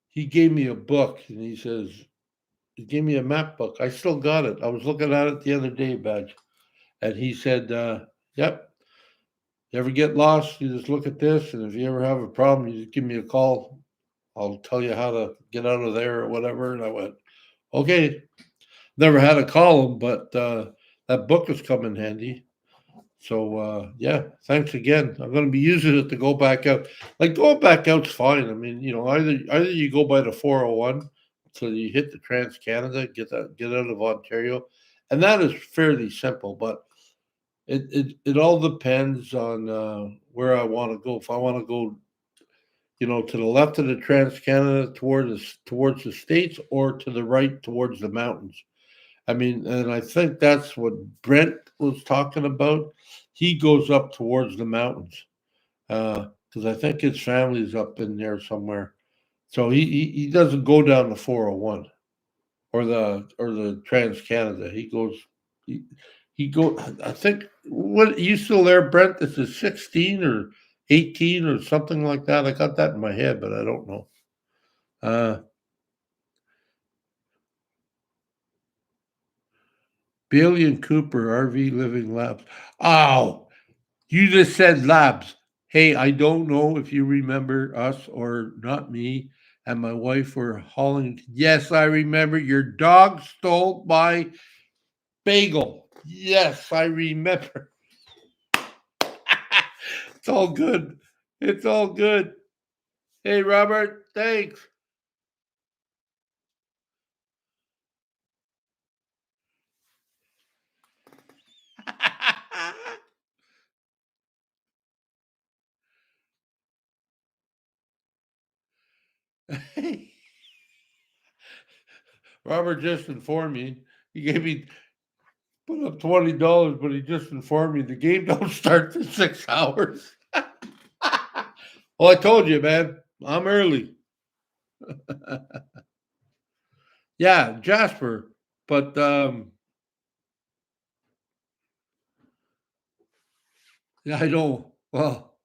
[SPEAKER 1] he gave me a book and he gave me a map book. I still got it. I was looking at it the other day, Badge. And he said, yep, you ever get lost, you just look at this, and if you ever have a problem, you just give me a call. I'll tell you how to get out of there or whatever. And I went, okay. Never had to call him, but that book has come in handy. So yeah, thanks again. I'm going to be using it to go back out. Like going back out's fine. I mean, either you go by the 401, so you hit the Trans Canada, get out of Ontario, and that is fairly simple. But it all depends on where I want to go. If I want to go, to the left of the Trans Canada towards the states, or to the right towards the mountains. I mean, and I think that's what Brent was talking about. He goes up towards the mountains because I think his family's up in there somewhere. So he doesn't go down the 401 or the Trans Canada. He go. I think what you still there, Brent? Is it 16 or 18 or something like that? I got that in my head, but I don't know. Uh, Bailey and Cooper RV Living Labs. Oh, you just said labs. Hey, I don't know if you remember us or not me and my wife were hauling. Yes, I remember. Your dog stole my bagel. Yes, I remember. It's all good. It's all good. Hey, Robert, thanks. Robert just informed me. He gave me put up $20, but he just informed me the game don't start for 6 hours. Well, I told you, man. I'm early. Yeah, Jasper. But yeah, I know. Well,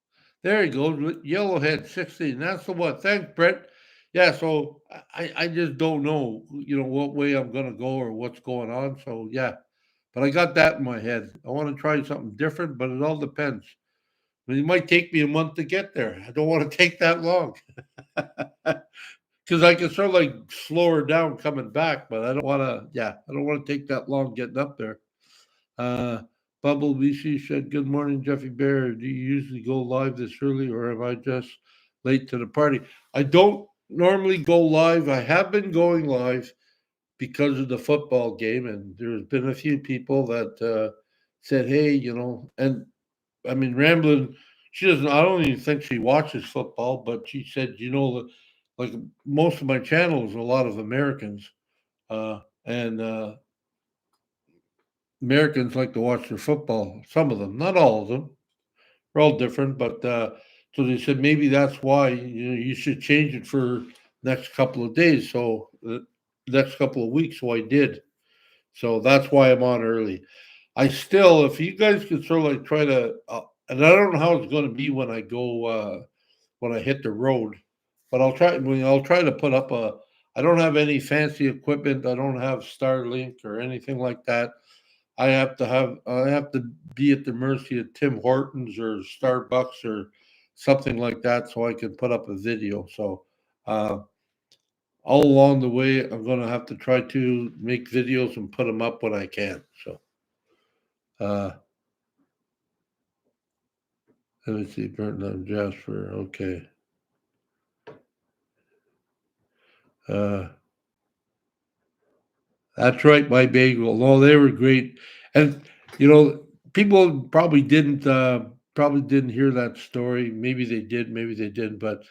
[SPEAKER 1] there he goes with Yellowhead 16. That's the one. Thanks, Brett. Yeah, so I just don't know, what way I'm gonna go or what's going on. So yeah. But I got that in my head. I want to try something different, but it all depends. I mean, it might take me a month to get there. I don't want to take that long. Because I can sort of like slow her down coming back, but I don't want to. Yeah, I don't want to take that long getting up there. Uh, Bubble BC said, "Good morning, Jeffy Bear. Do you usually go live this early, or am I just late to the party?" I don't normally go live. I have been going live because of the football game, and there's been a few people that said, "Hey, and I mean, Ramblin', she doesn't. I don't even think she watches football, but she said, like most of my channels, a lot of Americans, and Americans like to watch their football. Some of them, not all of them. We're all different, but so they said maybe that's why you should change it for next couple of days. So next couple of weeks. So I did. So that's why I'm on early. I still, if you guys could sort of like try to, and I don't know how it's going to be when I go when I hit the road, but I'll try. I mean, I'll try to put up a. I don't have any fancy equipment. I don't have Starlink or anything like that. I have to be at the mercy of Tim Hortons or Starbucks or something like that so I can put up a video. So uh, all along the way, I'm going to have to try to make videos and put them up when I can. So uh, let me see, Burton and Jasper. Okay. Uh, that's right, my bagel. No, they were great, and you know, people probably didn't hear that story. Maybe they did, maybe they didn't. But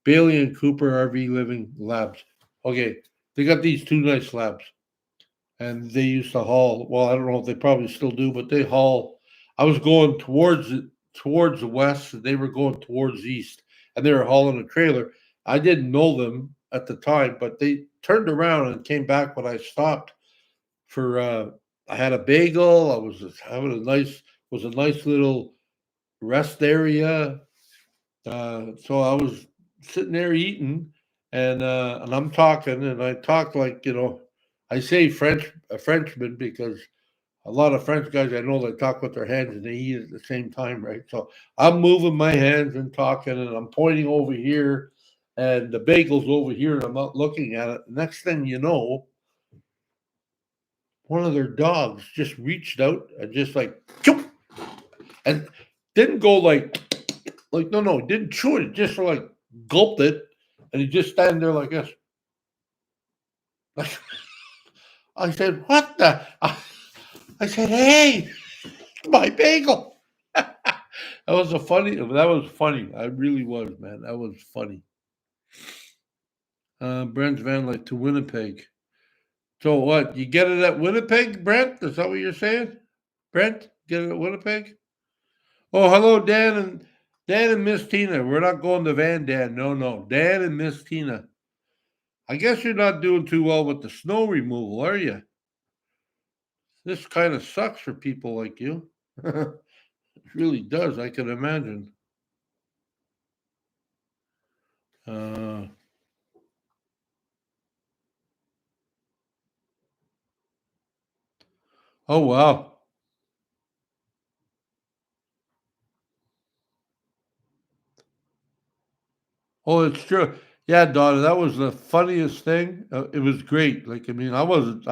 [SPEAKER 1] Bailey and Cooper RV Living Labs. Okay, they got these two nice labs, and they used to haul. Well, I don't know if they probably still do, but they haul. I was going towards the west, and they were going towards the east, and they were hauling a trailer. I didn't know them at the time, but they turned around and came back when I stopped for. I had a bagel. I was just having a nice was a nice little rest area. So I was sitting there eating, and I'm talking, and I talk like I say a Frenchman because a lot of French guys I know they talk with their hands and they eat at the same time, right? So I'm moving my hands and talking, and I'm pointing over here, and the bagel's over here, and I'm not looking at it. Next thing you know, one of their dogs just reached out and just like, choop, and didn't go like no, didn't chew it, just like gulped it, and he just standing there like this. Like I said, what the? I said, hey, my bagel. That was funny. I really was, man. That was funny. Brent's van life to Winnipeg. So what? You get it at Winnipeg, Brent? Is that what you're saying? Brent, get it at Winnipeg? Oh, hello, Dan and Miss Tina. We're not going to Van Dan. No, no. Dan and Miss Tina. I guess you're not doing too well with the snow removal, are you? This kind of sucks for people like you. It really does. I can imagine. Uh, oh wow. Oh, it's true. Yeah, daughter, that was the funniest thing. It was great. Like, I mean, I wasn't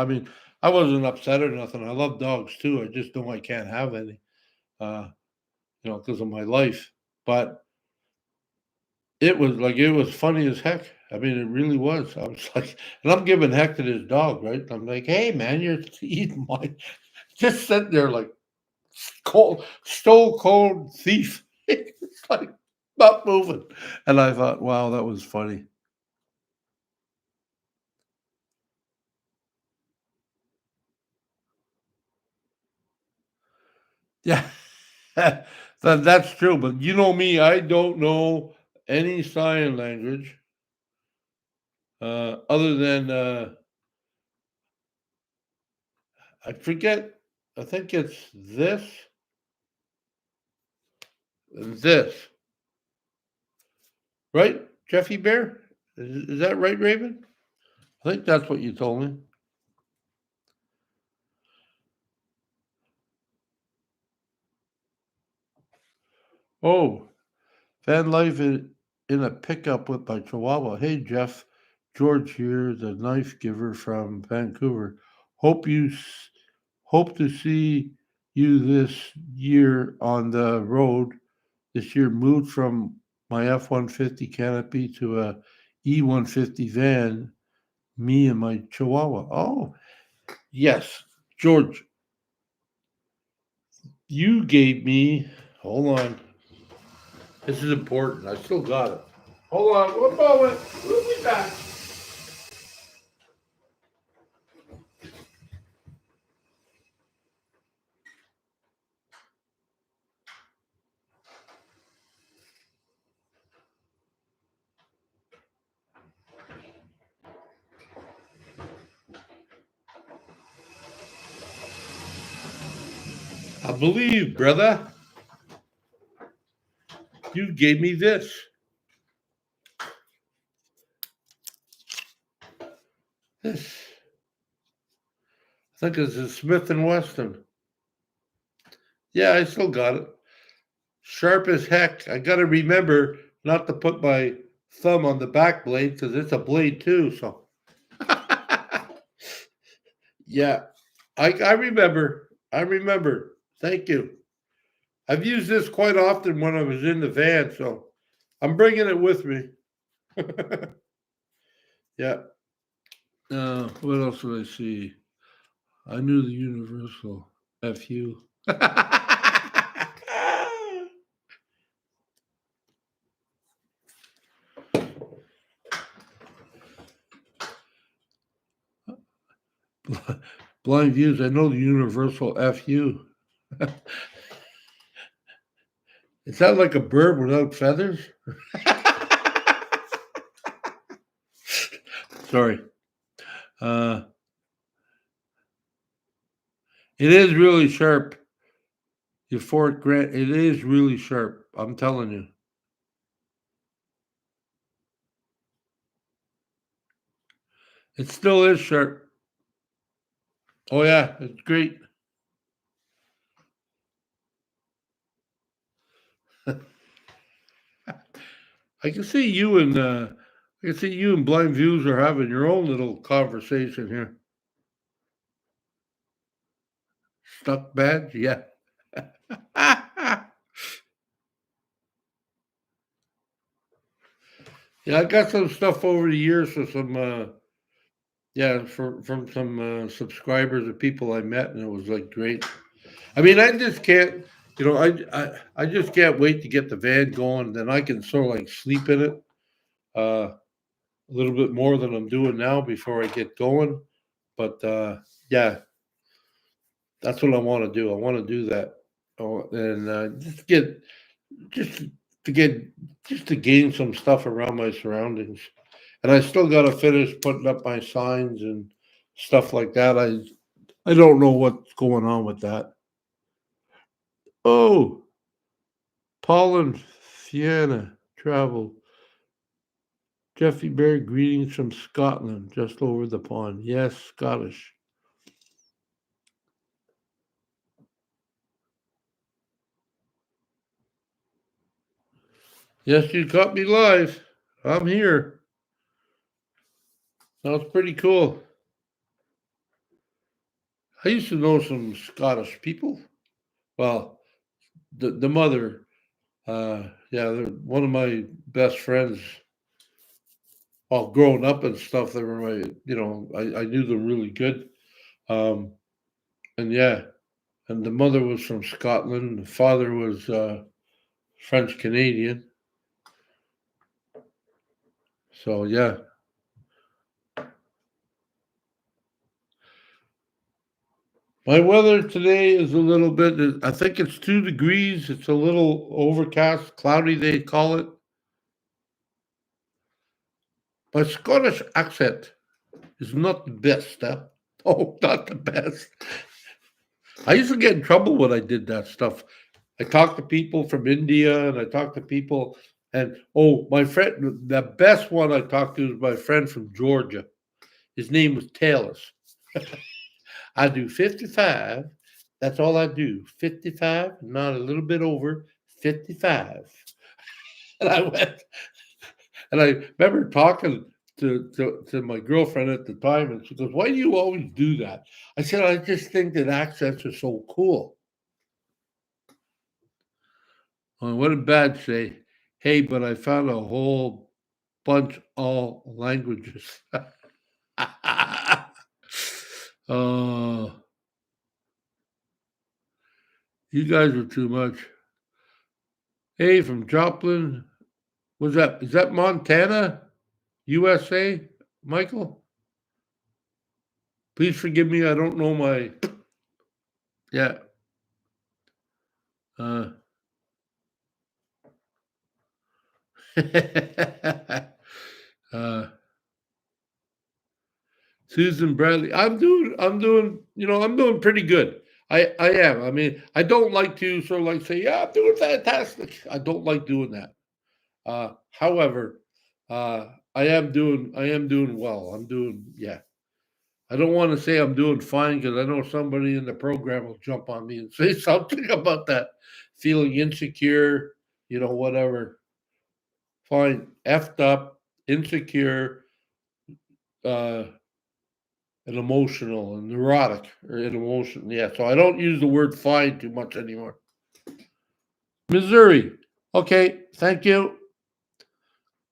[SPEAKER 1] upset or nothing. I love dogs too. I just know I can't have any, uh, because of my life. But it was funny as heck. I mean, it really was. I was like, and I'm giving heck to this dog, right? I'm like, hey, man, you're eating my, just sitting there like cold, stone cold thief. It's like not moving. And I thought, wow, that was funny. Yeah, that's true. But you know me, I don't know any sign language other than I forget. I think it's this and this, right, Jeffy Bear? Is that right, Raven? I think that's what you told me. Oh, van life in a pickup with my Chihuahua. Hey, Jeff, George here, the knife giver from Vancouver. Hope you s- Hope to see you this year on the road. This year, moved from my F-150 canopy to a E-150 van. Me and my Chihuahua. Oh, yes, George, you gave me. Hold on, this is important. I still got it. Hold on, one moment. We'll be back. I believe, brother, you gave me this. This, I think it's a Smith and Wesson. Yeah, I still got it. Sharp as heck. I got to remember not to put my thumb on the back blade because it's a blade too. So, yeah, I remember. I remember. Thank you. I've used this quite often when I was in the van, so I'm bringing it with me. Yeah. What else did I see? I knew the Universal FU. Blind views. I know the Universal FU. Is that like a bird without feathers? Sorry. Uh, it is really sharp. Euphoric Grant. It is really sharp. I'm telling you. It still is sharp. Oh yeah, it's great. I can see you and Blind Views are having your own little conversation here. Stuck badge, yeah. Yeah, I got some stuff over the years for some yeah, from some subscribers of people I met, and it was like great. I mean, I just can't, I just can't wait to get the van going. Then I can sort of like sleep in it a little bit more than I'm doing now before I get going. But yeah, that's what I want to do. I want to do that, and just to get just to gain some stuff around my surroundings. And I still got to finish putting up my signs and stuff like that. I don't know what's going on with that. Oh, Paul and Fiona travel. Jeffy Bear greetings from Scotland, just over the pond. Yes, Scottish. Yes, you caught me live. I'm here. Sounds pretty cool. I used to know some Scottish people. Well, the mother, yeah, they're one of my best friends. Well, growing up and stuff, they were my, I knew them really good. Um, and yeah, and the mother was from Scotland. The father was French Canadian. So yeah, my weather today is a little bit. I think it's 2 degrees. It's a little overcast, cloudy. They call it. My Scottish accent is not the best. Huh? Oh, not the best. I used to get in trouble when I did that stuff. I talked to people from India and I talked to people, and oh, my friend, the best one I talked to was my friend from Georgia. His name was Taylor. I do 55. That's all I do. 55, not a little bit over 55. And I went, and I remember talking to my girlfriend at the time, and she goes, "Why do you always do that?" I said, "I just think that accents are so cool." Well, what did Bad say? Hey, but I found a whole bunch all languages. Oh, you guys are too much. Hey, from Joplin. Was that is that Montana, USA, Michael? Please forgive me. I don't know my yeah. Uh, uh, Susan Bradley. I'm doing pretty good. I am. I mean, I don't like to sort of like say, yeah, I'm doing fantastic. I don't like doing that. However, I am doing well. I'm doing, yeah. I don't want to say I'm doing fine because I know somebody in the program will jump on me and say something about that. Feeling insecure, whatever. Fine, effed up, insecure, uh, and emotional and neurotic or an emotion. Yeah, so I don't use the word fine too much anymore. Missouri. Okay, thank you.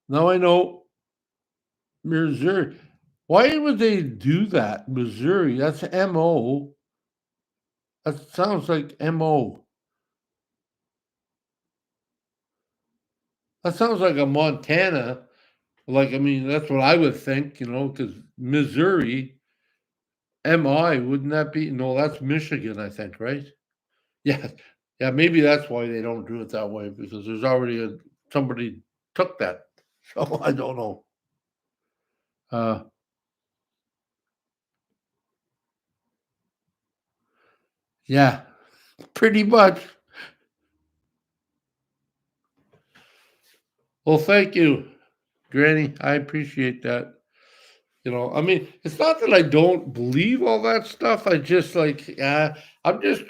[SPEAKER 1] Now I know Missouri. Why would they do that? Missouri, that's MO. That sounds like MO. That sounds like a Montana. Like, I mean, that's what I would think, because Missouri, MI, wouldn't that be? No, that's Michigan, I think, right? Yeah. Yeah, maybe that's why they don't do it that way because there's already somebody took that. So I don't know. Uh, yeah, pretty much. Well, thank you, Granny. I appreciate that. I mean, it's not that I don't believe all that stuff. I just like, I'm just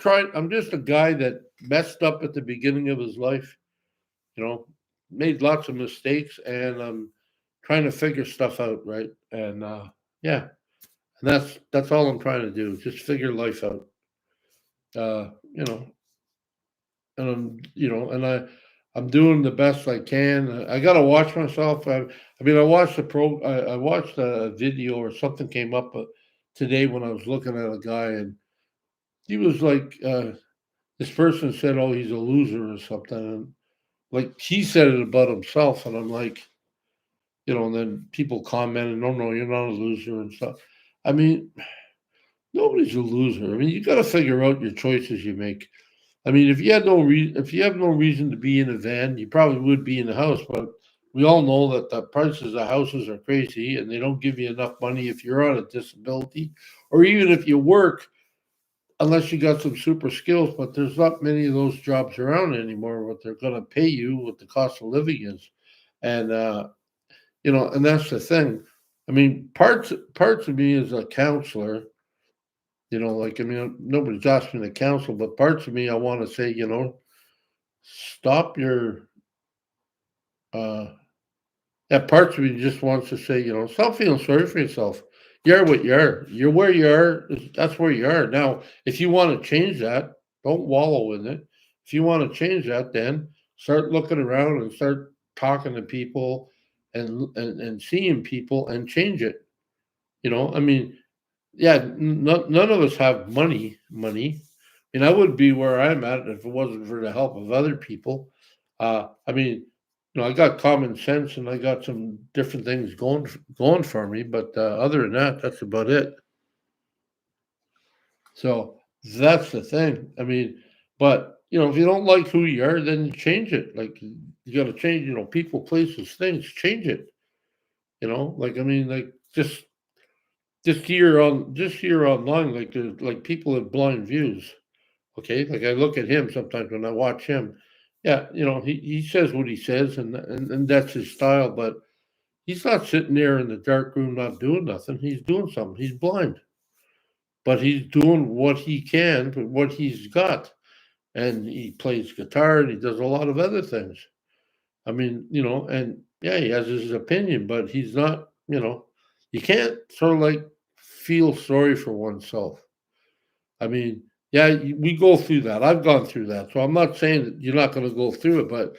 [SPEAKER 1] a guy that messed up at the beginning of his life, you know, made lots of mistakes, and I'm trying to figure stuff out, right? And yeah, and that's all I'm trying to do, just figure life out. Uh, you know, and I'm doing the best I can. I got to watch myself. I mean, I watched a video or something came up today when I was looking at a guy, and he was like, this person said, "Oh, he's a loser" or something, and like he said it about himself, and I'm like, and then people commented, "No, no, you're not a loser" and stuff. I mean, nobody's a loser. I mean, you got to figure out your choices you make. I mean, if you have no reason to be in a van, you probably would be in a house. But we all know that the prices of houses are crazy, and they don't give you enough money if you're on a disability, or even if you work, unless you got some super skills. But there's not many of those jobs around anymore. What they're going to pay you, what the cost of living is, and and that's the thing. I mean, parts of me as a counselor. Like I mean, nobody's asked me to counsel, but parts of me I want to say, stop your uh that parts of me just wants to say, stop feeling sorry for yourself. You're what you are. You're where you are. That's where you are. Now, if you want to change that, don't wallow in it. If you want to change that, then start looking around and start talking to people and seeing people and change it. I mean, yeah, none of us have money. And I would be where I'm at if it wasn't for the help of other people. I mean, I got common sense and I got some different things going for me, but other than that, that's about it. So that's the thing. I mean, but if you don't like who you are, then change it. Like you got to change. People, places, things. Change it. Like I mean, like just here online, like there's like people have blind views. Okay, like I look at him sometimes when I watch him. Yeah, he says what he says, and that's his style. But he's not sitting there in the dark room not doing nothing. He's doing something. He's blind, but he's doing what he can with what he's got, and he plays guitar and he does a lot of other things. I mean, and yeah, he has his opinion, but he's not. You can't sort of like feel sorry for oneself. I mean, yeah, we go through that. I've gone through that. So I'm not saying that you're not going to go through it, but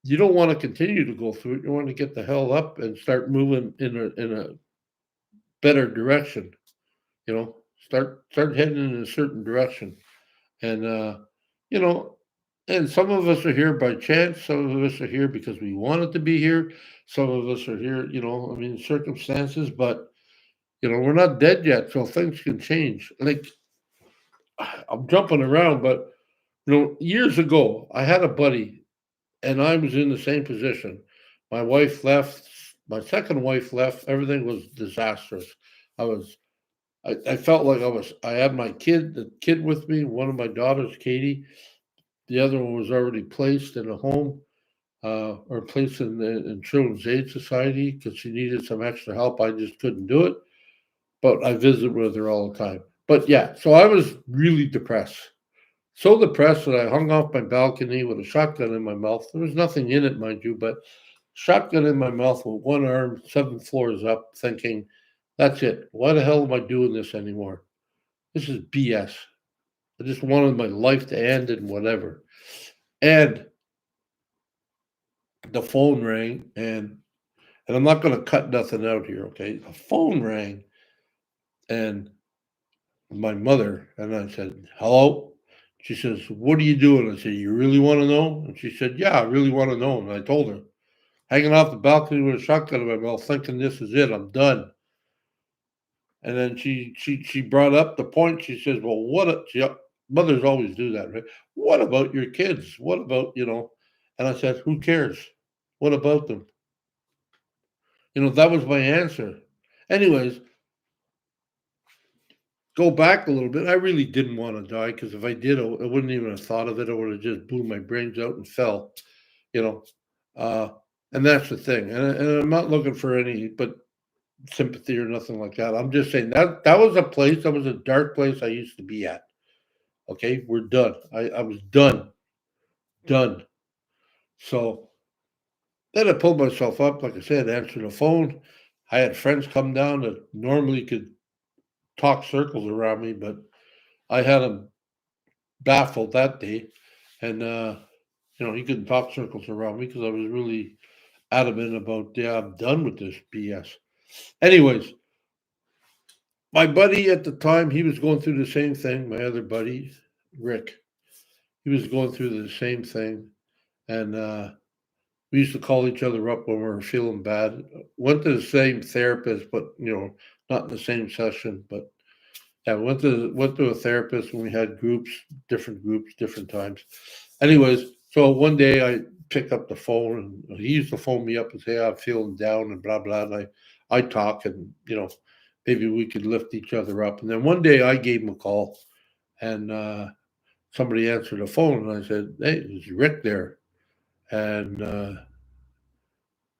[SPEAKER 1] you don't want to continue to go through it. You want to get the hell up and start moving in a better direction. Start heading in a certain direction. And you know, and some of us are here by chance. Some of us are here because we wanted to be here. Some of us are here, I mean, circumstances. But we're not dead yet, so things can change. Like I'm jumping around, but years ago, I had a buddy, and I was in the same position. My wife left. My second wife left. Everything was disastrous. I was. I felt like I was. I had my the kid with me. One of my daughters, Katie. The other one was already placed in a home, or placed in Children's Aid Society because she needed some extra help. I just couldn't do it, but I visit with her all the time. But yeah, so I was really depressed. So depressed that I hung off my balcony with a shotgun in my mouth. There was nothing in it, mind you, but shotgun in my mouth with one arm, 7 floors up, thinking, that's it. Why the hell am I doing this anymore? This is BS. I just wanted my life to end and whatever. And the phone rang, and and I'm not going to cut nothing out here, okay? The phone rang, and my mother, and I said, "Hello?" She says, "What are you doing?" I said, "You really want to know?" And she said, "Yeah, I really want to know." And I told her, hanging off the balcony with a shotgun in my mouth, thinking this is it, I'm done. And then she brought up the point. She says, "Well, mothers always do that, right? What about your kids? What about And I said, "Who cares? What about them?" That was my answer. Anyways, go back a little bit. I really didn't want to die because if I did, I wouldn't even have thought of it. I would have just blew my brains out and fell. You know, uh, and that's the thing. And I'm not looking for any but sympathy or nothing like that. I'm just saying that was a place. That was a dark place I used to be at. Okay, we're done. I was done. So then I pulled myself up, like I said, answered the phone. I had friends come down that normally could talk circles around me, but I had them baffled that day. And, he couldn't talk circles around me because I was really adamant about, yeah, I'm done with this BS. Anyways, my buddy at the time, he was going through the same thing. My other buddy, Rick, he was going through the same thing. And, we used to call each other up when we were feeling bad. Went to the same therapist, but not in the same session. But yeah, went to a therapist when we had groups, different times. Anyways, so one day I picked up the phone and he used to phone me up and say, "I'm feeling down," and blah blah. And I talk and maybe we could lift each other up. And then one day I gave him a call and somebody answered the phone and I said, "Hey, is Rick there?" And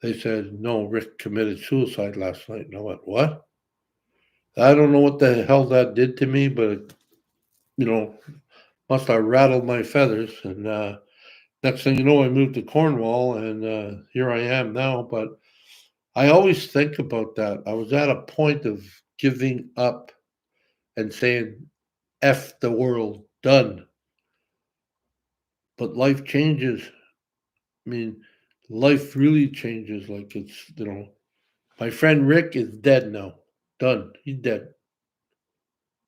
[SPEAKER 1] they said, "No, Rick committed suicide last night." And I went, "What?" I don't know what the hell that did to me, but you know, must have rattled my feathers. And next thing you know, I moved to Cornwall, and here I am now. But I always think about that. I was at a point of giving up and saying, "F the world, done." But life changes. I mean, life really changes. Like my friend Rick is dead now. Done. He's dead.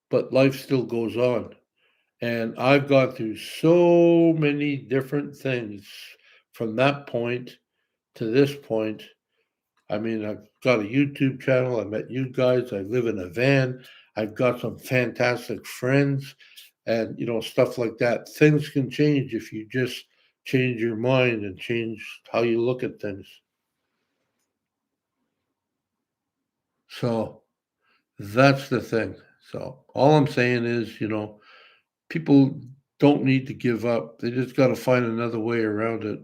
[SPEAKER 1] But life still goes on. And I've gone through so many different things from that point to this point. I mean, I've got a YouTube channel. I met you guys. I live in a van. I've got some fantastic friends and, stuff like that. Things can change if you just change your mind and change how you look at things. So that's the thing. So all I'm saying is, people don't need to give up. They just got to find another way around it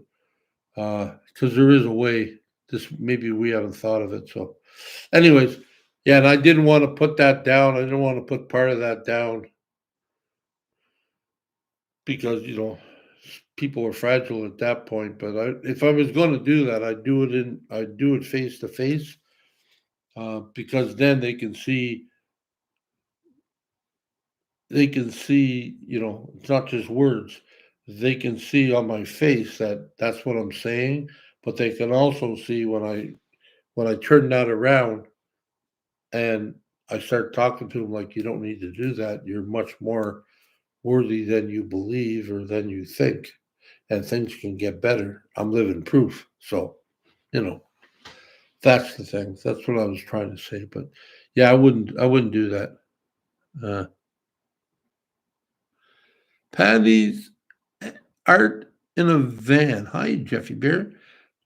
[SPEAKER 1] because there is a way. This maybe we haven't thought of it. So, anyways, yeah, and I didn't want to put that down. I didn't want to put part of that down because people are fragile at that point. But if I was going to do that, I'd do it face to face because then they can see, it's not just words. They can see on my face that that's what I'm saying, but they can also see when I turn that around and I start talking to them like you don't need to do that. You're much more worthy than you believe or than you think, and things can get better. I'm living proof. So, you know, that's the thing. That's what I was trying to say. But yeah, I wouldn't do that. Uh, Patty's art in a van. Hi, Jeffy Bear.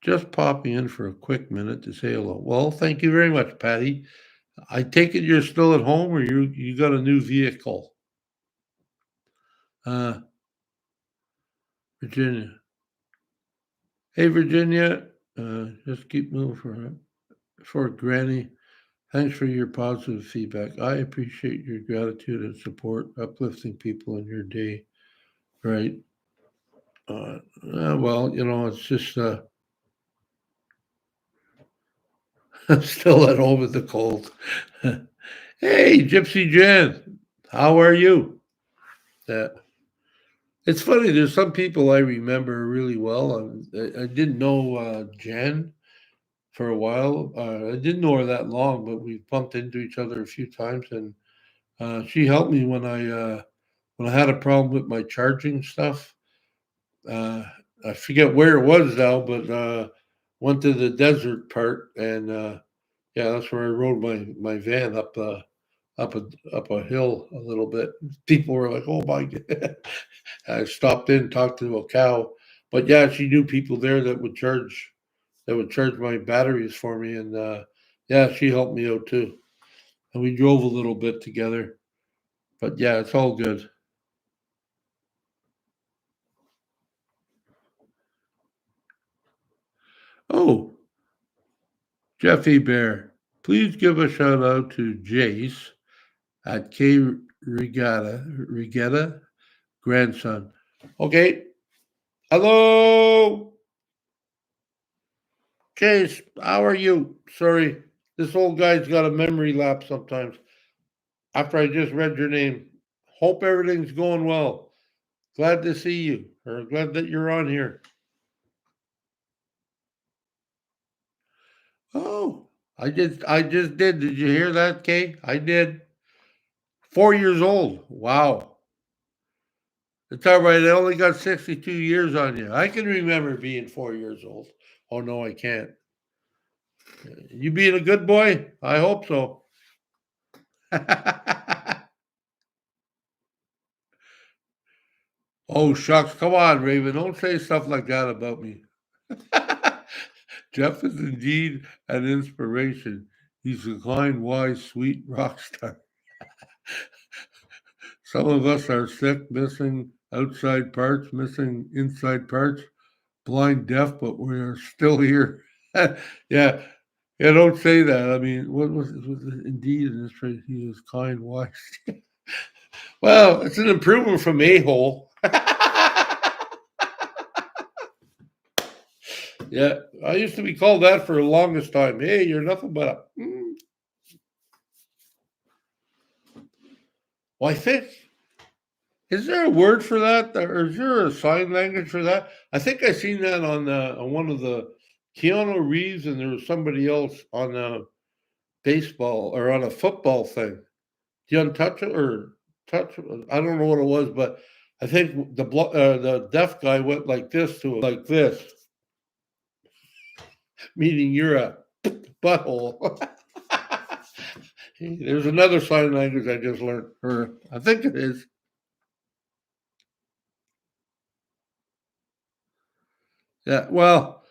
[SPEAKER 1] Just popping in for a quick minute to say hello. Well, thank you very much, Patty. I take it you're still at home, or you got a new vehicle, uh, Virginia. Hey, Virginia. Just keep moving for Granny. Thanks for your positive feedback. I appreciate your gratitude and support, uplifting people in your day. Right. Well, it's just I'm still at home with the cold. Hey, Gypsy Jen, how are you? Uh, it's funny. There's some people I remember really well. I didn't know Jen for a while. I didn't know her that long, but we bumped into each other a few times, and she helped me when I had a problem with my charging stuff. Uh, I forget where it was now, but went to the desert part, and yeah, that's where I rode my van up a up a hill a little bit. People were like, "Oh my god!" I stopped in, talked to a cow, but yeah, she knew people there that would charge my batteries for me, and yeah, she helped me out too. And we drove a little bit together, but yeah, it's all good. Oh, Jeffy Bear, please give a shout out to Jace at K Regatta grandson. Okay, hello, Jace. How are you? Sorry, this old guy's got a memory lapse sometimes. After I just read your name, hope everything's going well. Glad to see you, or glad that you're on here. Oh, I just did. Did you hear that, Kay? I did. 4 years old. Wow. It's all right. I only got 62 years on you. I can remember being 4 years old. Oh no, I can't. You being a good boy? I hope so. Oh shucks, come on, Raven. Don't say stuff like that about me. Jeff is indeed an inspiration. He's a kind, wise, sweet rock star. Some of us are sick, missing outside parts, missing inside parts, blind, deaf, but we are still here. yeah, yeah. Don't say that. I mean, what was it? Indeed an inspiration? He is kind, wise. Well, it's an improvement from a hole. Yeah, I used to be called that for the longest time. Hey, you're nothing but a. Well, I think is there a word for that, or is there a sign language for that? I think I seen that on one of the Keanu Reeves, and there was somebody else on a baseball or on a football thing. The untouchable or touch? I don't know what it was, but I think the deaf guy went like this to him, like this, meaning you're a butthole. There's another sign language I just learned, or I think it is. Yeah, well,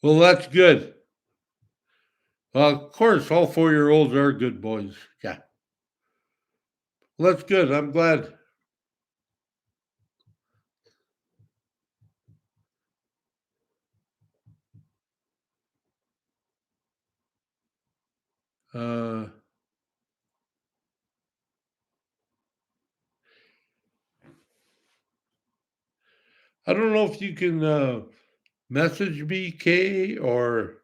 [SPEAKER 1] that's good. Well, of course, all 4 year olds are good boys. Yeah, well, that's good. I'm glad. Uh, I don't know if you can message me, Kay, or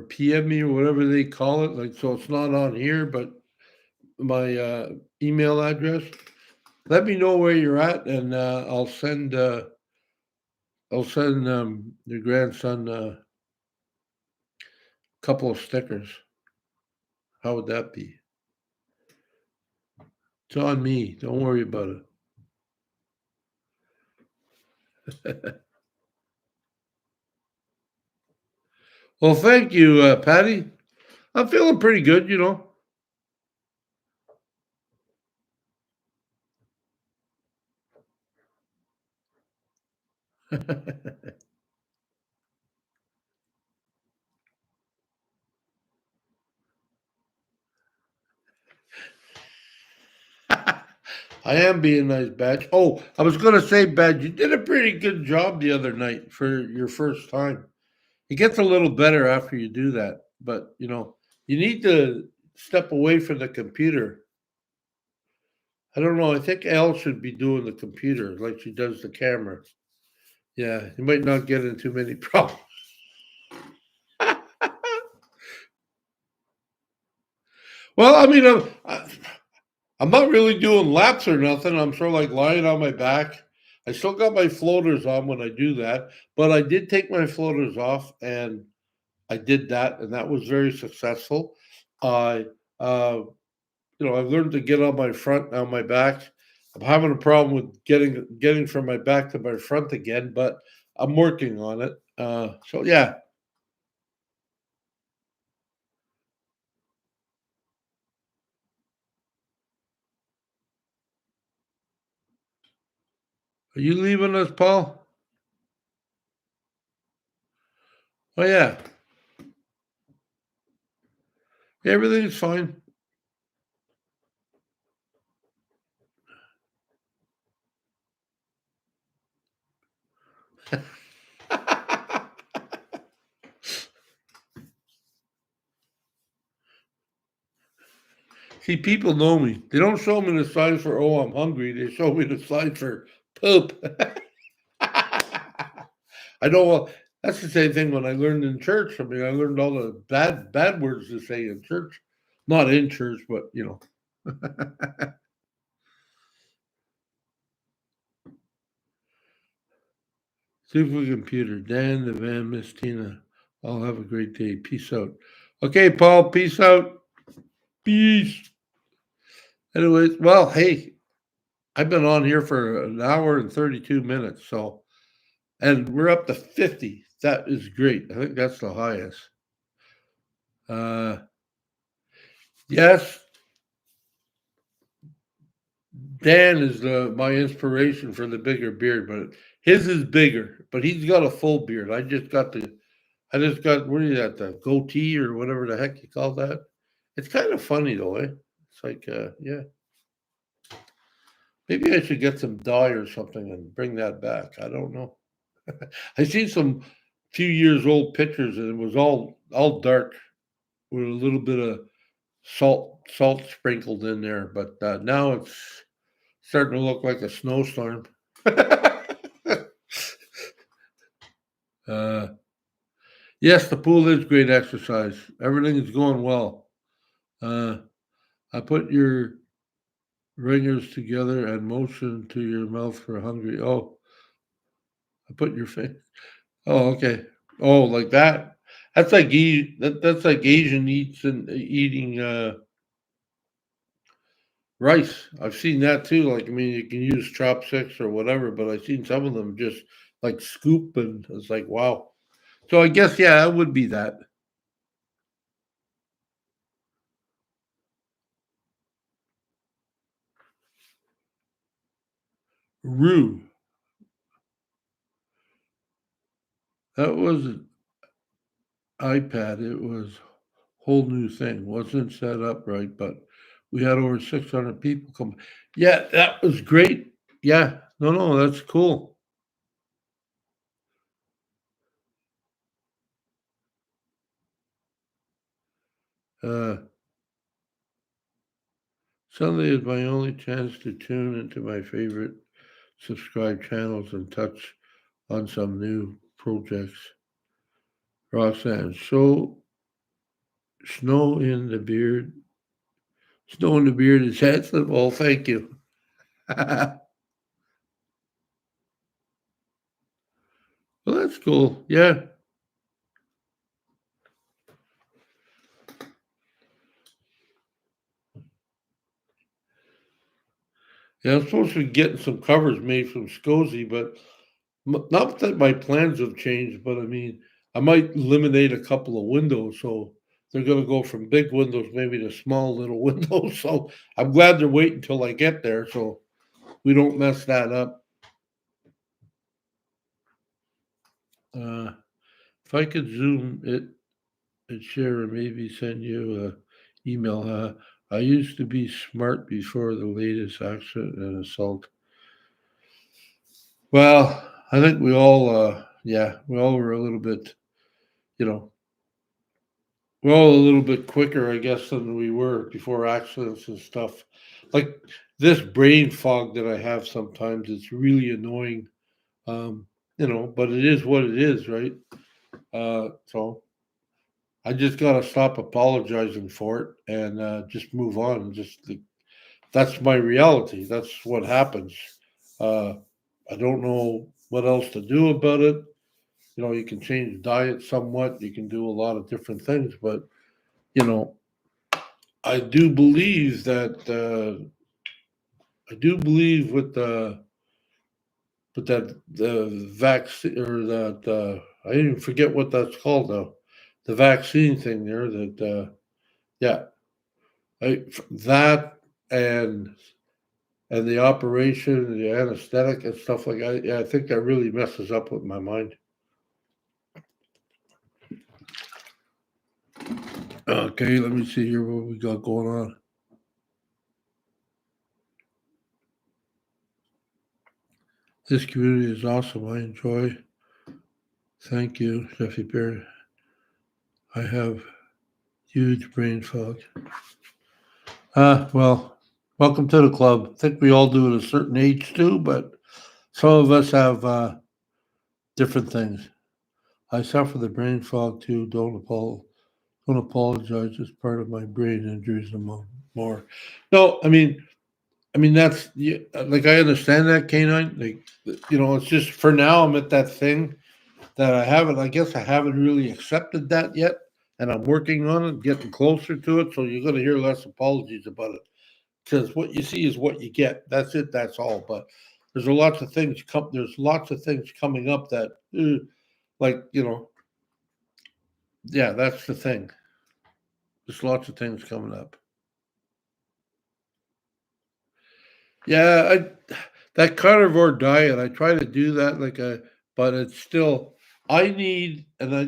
[SPEAKER 1] PM me or whatever they call it. Like, so it's not on here, but my email address. Let me know where you're at, and I'll send your grandson a couple of stickers. How would that be? It's on me. Don't worry about it. Well, thank you, Patty. I'm feeling pretty good. I am being nice, Badge. Oh, I was going to say, Badge, you did a pretty good job the other night for your first time. It gets a little better after you do that, but you need to step away from the computer. I don't know. I think Elle should be doing the computer like she does the camera. Yeah, you might not get in too many problems. Well, I mean, I'm not really doing laps or nothing. I'm sort of like lying on my back. I still got my floaters on when I do that, but I did take my floaters off and I did that, and that was very successful. I, I've learned to get on my front, on my back. I'm having a problem with getting from my back to my front again, but I'm working on it. So yeah, are you leaving us, Paul? Oh yeah, everything's fine. See, people know me. They don't show me the signs for "Oh, I'm hungry." They show me the signs for poop. I know. That's the same thing when I learned in church. I mean, I learned all the bad words to say in church, not in church, but Supercomputer, Dan, the Van, Miss Tina. I'll have a great day. Peace out. Okay, Paul. Peace out. Peace. Anyways, well, hey, I've been on here for an hour and 32 minutes, and we're up to 50. That is great. I think that's the highest. Uh, yes, Dan is my inspiration for the bigger beard, but his is bigger, but he's got a full beard. I just got, what is that, the goatee or whatever the heck you call that? It's kind of funny though, eh? It's like, yeah, maybe I should get some dye or something and bring that back. I don't know. I seen some few years old pictures and it was all dark with a little bit of salt sprinkled in there, but now it's starting to look like a snowstorm. uh, yes, the pool is great exercise. Everything is going well. Uh, I put your ringers together and motion to your mouth for hungry. Oh, I put your face. Oh, okay. Oh, like that. That's like Asian eats and eating rice. I've seen that too. Like I mean, you can use chopsticks or whatever, but I've seen some of them just like scoop, and it's like wow. So I guess yeah, it would be that. Rue. That was an iPad. It was whole new thing. Wasn't set up right, but we had over 600 people come. Yeah, that was great. Yeah. No, no, that's cool. Uh, Sunday is my only chance to tune into my favorite subscribe channels and touch on some new projects. Roxanne, snow in the beard. Snow in the beard is handsome. Well, thank you. Well, that's cool. Yeah. Yeah, I'm supposed to be getting some covers made from SCSI, but not that my plans have changed, but I mean, I might eliminate a couple of windows, so they're gonna go from big windows maybe to small little windows. So I'm glad they're waiting till I get there, so we don't mess that up. Uh, if I could zoom it and share or maybe send you a email. I used to be smart before the latest accident and assault. Well, I think we all, yeah, we all were a little bit, you know, we're all a little bit quicker, I guess, than we were before accidents and stuff. Like this brain fog that I have sometimes, it's really annoying. But it is what it is, right? So I just gotta stop apologizing for it and just move on and just like, that's my reality. That's what happens. Uh, I don't know what else to do about it. You can change diet somewhat. You can do a lot of different things, but you know, I do believe that I do believe with that the vaccine or that I even forget what that's called though, the vaccine thing there. That yeah, that and the operation, the anesthetic and stuff like that. Yeah, I think that really messes up with my mind. Okay, let me see here what we got going on. This community is awesome. I enjoy. Thank you, Jeffy Bear. I have huge brain fog. Well, welcome to the club. I think we all do at a certain age too, but some of us have different things. I suffer the brain fog too. Don't apologize. It's part of my brain injuries and more. No, I mean that's like I understand that canine. Like it's just for now. I'm at that thing that I haven't. I guess I haven't really accepted that yet, and I'm working on it, getting closer to it. So you're going to hear less apologies about it because what you see is what you get. That's it. That's all. But there's a lots of things come. There's lots of things coming up that, like yeah, that's the thing. There's lots of things coming up. Yeah, that carnivore diet. I try to do that but it's still. I need, and I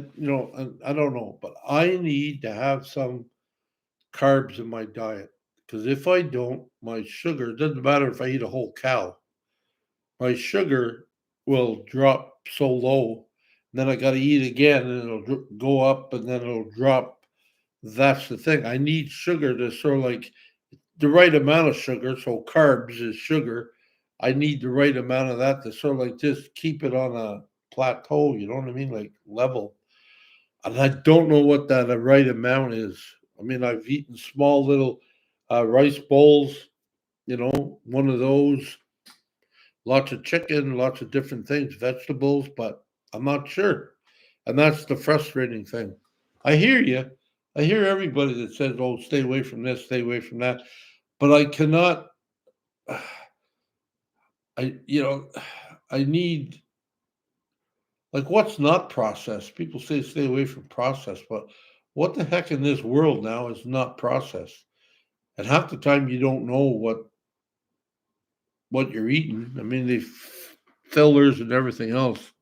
[SPEAKER 1] don't know, but I need to have some carbs in my diet because if I don't, my sugar. It doesn't matter if I eat a whole cow. My sugar will drop so low. Then I got to eat again, and it'll go up, and then it'll drop. That's the thing. I need sugar to sort of like the right amount of sugar. So carbs is sugar. I need the right amount of that to sort of like just keep it on a plateau. You know what I mean? Like level. And I don't know what that right amount is. I mean, I've eaten small little rice bowls. One of those. Lots of chicken, lots of different things, vegetables, but I'm not sure. And that's the frustrating thing. I hear you. I hear everybody that says, "Oh, stay away from this, stay away from that," but I cannot. I need like what's not processed. People say stay away from processed, but what the heck in this world now is not processed? And half the time you don't know what you're eating. I mean, they fillers and everything else.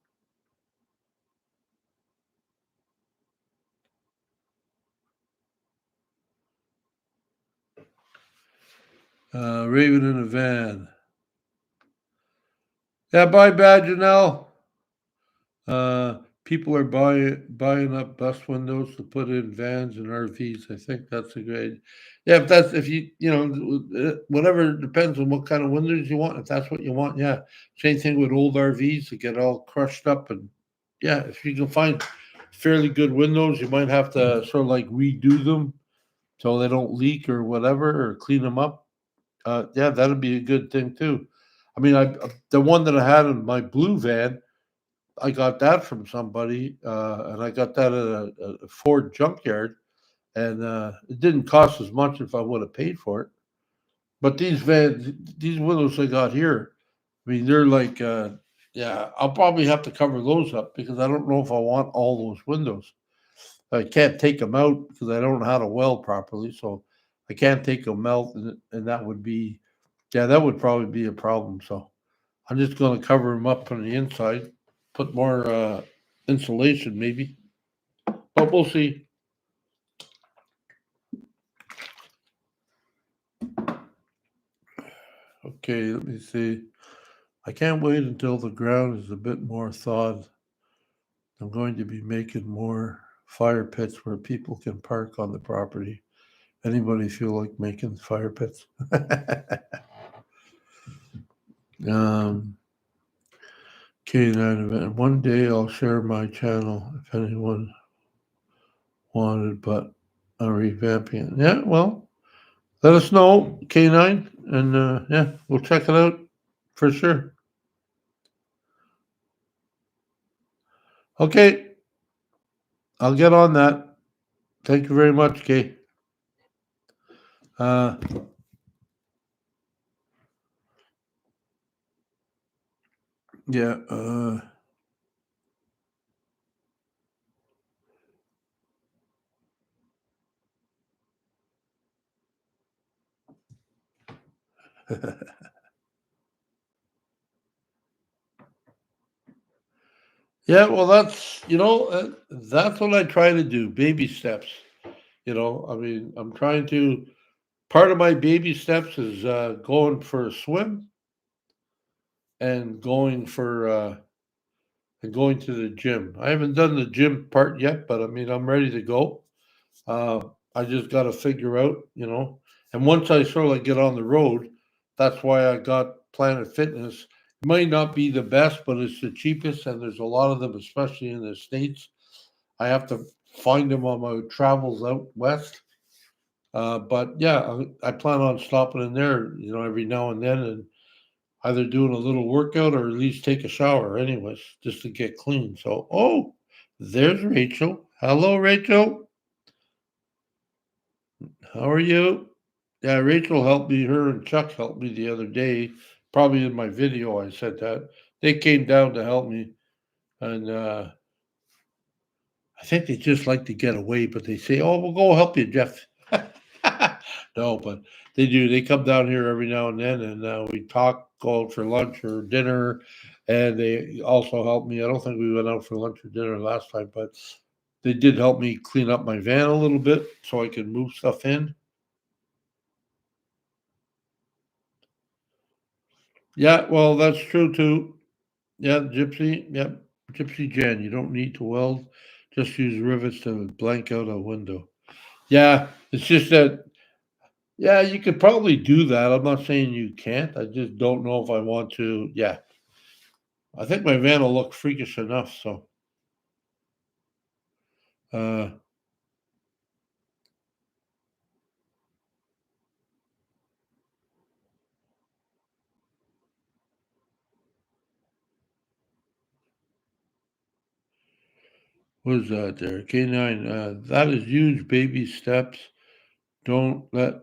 [SPEAKER 1] Raven in a van. Yeah, bye, Badginell. People are buying up bus windows to put in vans and RVs. I think that's a great. Yeah, if whatever depends on what kind of windows you want. If that's what you want, yeah. Same thing with old RVs that get all crushed up, and yeah, if you can find fairly good windows, you might have to sort of like redo them so they don't leak or whatever, or clean them up. Yeah, that'd be a good thing too. I mean, the one that I had in my blue van, I got that from somebody, and I got that at a Ford junkyard, and it didn't cost as much if I would have paid for it. But these windows I got here, I mean, they're like, yeah, I'll probably have to cover those up because I don't know if I want all those windows. I can't take them out because I don't know how to weld properly, so I can't take them out, and that would be, yeah, that would probably be a problem. So I'm just going to cover them up on the inside, put more insulation maybe, but we'll see. Okay, let me see. I can't wait until the ground is a bit more thawed. I'm going to be making more fire pits where people can park on the property. Anybody feel like making fire pits? um, K9 event. One day I'll share my channel if anyone wanted, but I'm revamping it. Yeah, well, let us know, K9. and yeah, we'll check it out for sure. Okay, I'll get on that. Thank you very much, Kay. Uh, yeah. Yeah, well, that's what I try to do. Baby steps. I mean, I'm trying to. Part of my baby steps is going for a swim and going to the gym. I haven't done the gym part yet, but I mean, I'm ready to go. Uh, I just got to figure out. And once I sort of get on the road, that's why I got Planet Fitness. It might not be the best, but it's the cheapest, and there's a lot of them, especially in the States. I have to find them on my travels out west. But yeah, I plan on stopping in there, every now and then, and either doing a little workout or at least take a shower, anyways, just to get clean. So, oh, there's Rachel. Hello, Rachel. How are you? Yeah, Rachel helped me. Her and Chuck helped me the other day. Probably in my video, I said that they came down to help me, and I think they just like to get away, but they say, "Oh, we'll go help you, Jeff." No, but they do. They come down here every now and then, and we talk, go out for lunch or dinner, and they also help me. I don't think we went out for lunch or dinner last time, but they did help me clean up my van a little bit so I could move stuff in. Yeah, well, that's true too. Yeah, Gypsy. Yep, Gypsy Jan. You don't need to weld. Just use rivets to blank out a window. Yeah, it's just that. Yeah, you could probably do that. I'm not saying you can't. I just don't know if I want to. Yeah, I think my van will look freakish enough. So, uh, what is that there? K9. That is huge baby steps. Don't let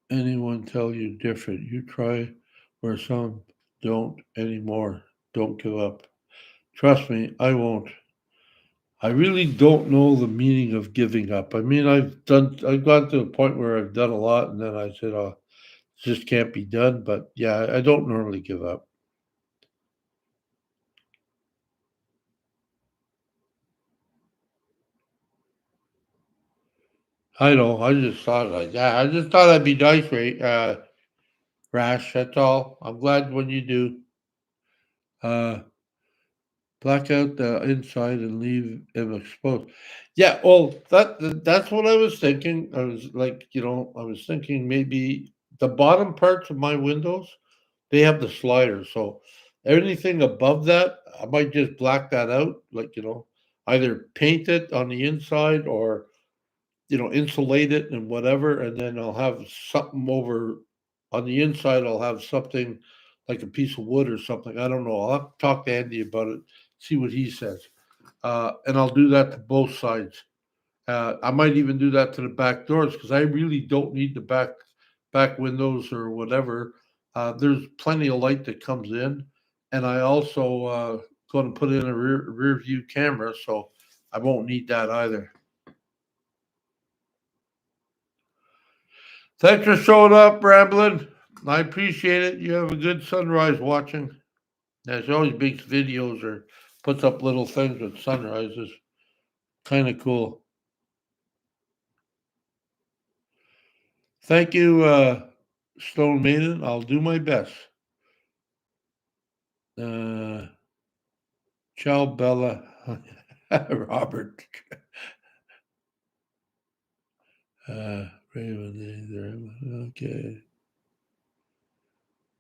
[SPEAKER 1] anyone tell you different. You try where some don't anymore. Don't give up. Trust me, I won't. I really don't know the meaning of giving up. I mean, I've gotten to a point where I've done a lot, and then I said, "Oh, it just can't be done." But yeah, I don't normally give up. I know. I just thought like, yeah, I just thought I'd be nice, right? Rash. That's all. I'm glad when you do. Uh, Black out the inside and leave him exposed. Yeah, well, that's what I was thinking. I was like, I was thinking maybe the bottom parts of my windows, they have the sliders. So anything above that, I might just black that out, like, either paint it on the inside or insulate it and whatever, and then I'll have something over on the inside. I'll have something like a piece of wood or something. I don't know. I'll have to talk to Andy about it, see what he says, and I'll do that to both sides. I might even do that to the back doors because I really don't need the back windows or whatever. There's plenty of light that comes in, and I also going to put in a rear view camera, so I won't need that either. Thanks for showing up, Ramblin'. I appreciate it. You have a good sunrise watching. Yeah, she always makes videos or puts up little things with sunrises. Kind of cool. Thank you, Stone Maiden. I'll do my best. Uh, Ciao, Bella. Robert. Raven. Okay.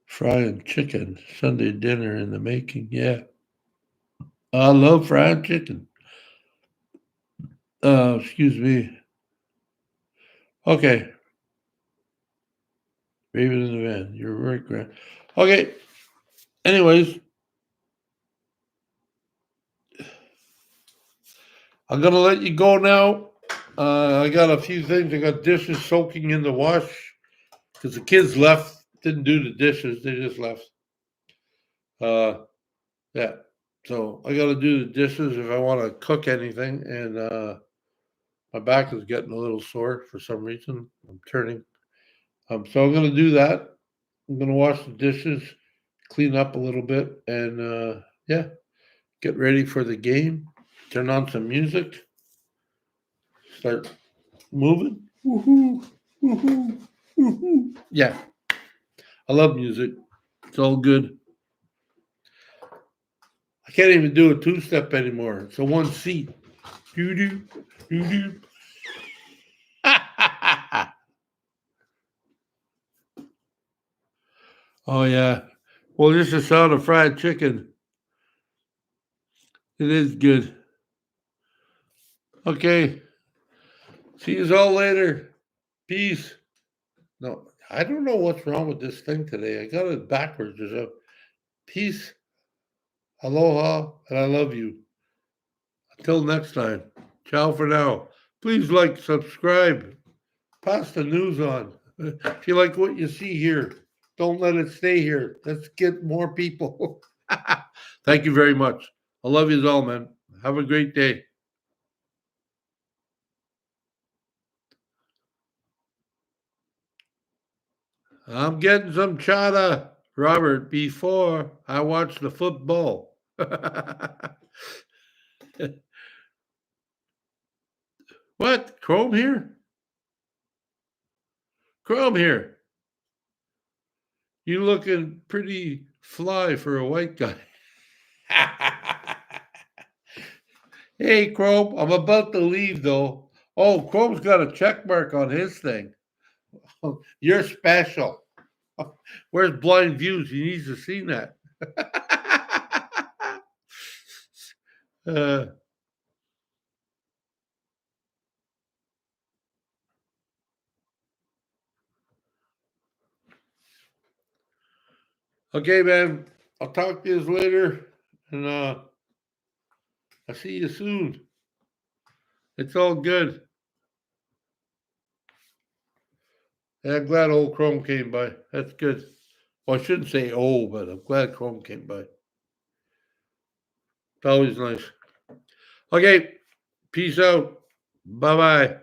[SPEAKER 1] Frying chicken. Sunday dinner in the making. Yeah. I love fried chicken. Excuse me. Okay. Raven in the van. You're right, Grant. Okay. Anyways, I'm gonna let you go now. I got a few things. I got dishes soaking in the wash because the kids left. Didn't do the dishes. They just left. Yeah. So I got to do the dishes if I want to cook anything, and my back is getting a little sore for some reason. I'm turning. So I'm gonna do that. I'm gonna wash the dishes, clean up a little bit, and yeah, get ready for the game. Turn on some music. Start moving. Woohoo! Woohoo! Woohoo! Yeah, I love music. It's all good. I can't even do a two-step anymore. It's a one seat. Doo doo doo doo. Oh yeah. Well, just the sound of fried chicken. It is good. Okay. See you all later. Peace. No, I don't know what's wrong with this thing today. I got it backwards. There's a peace, aloha, and I love you. Until next time. Ciao for now. Please like, subscribe, pass the news on. If you like what you see here, don't let it stay here. Let's get more people. Thank you very much. I love you all, man. Have a great day. I'm getting some chata, Robert, before I watch the football. What? Chrome here? Chrome here. You looking pretty fly for a white guy. Hey, Chrome, I'm about to leave though. Oh, Chrome's got a check mark on his thing. You're special. Where's Blind Views? He needs to see that. uh, okay, man. I'll talk to you later. And I'll see you soon. It's all good. And I'm glad old Chrome came by. That's good. Well, I shouldn't say old, but I'm glad Chrome came by. It's always nice. Okay. Peace out. Bye bye.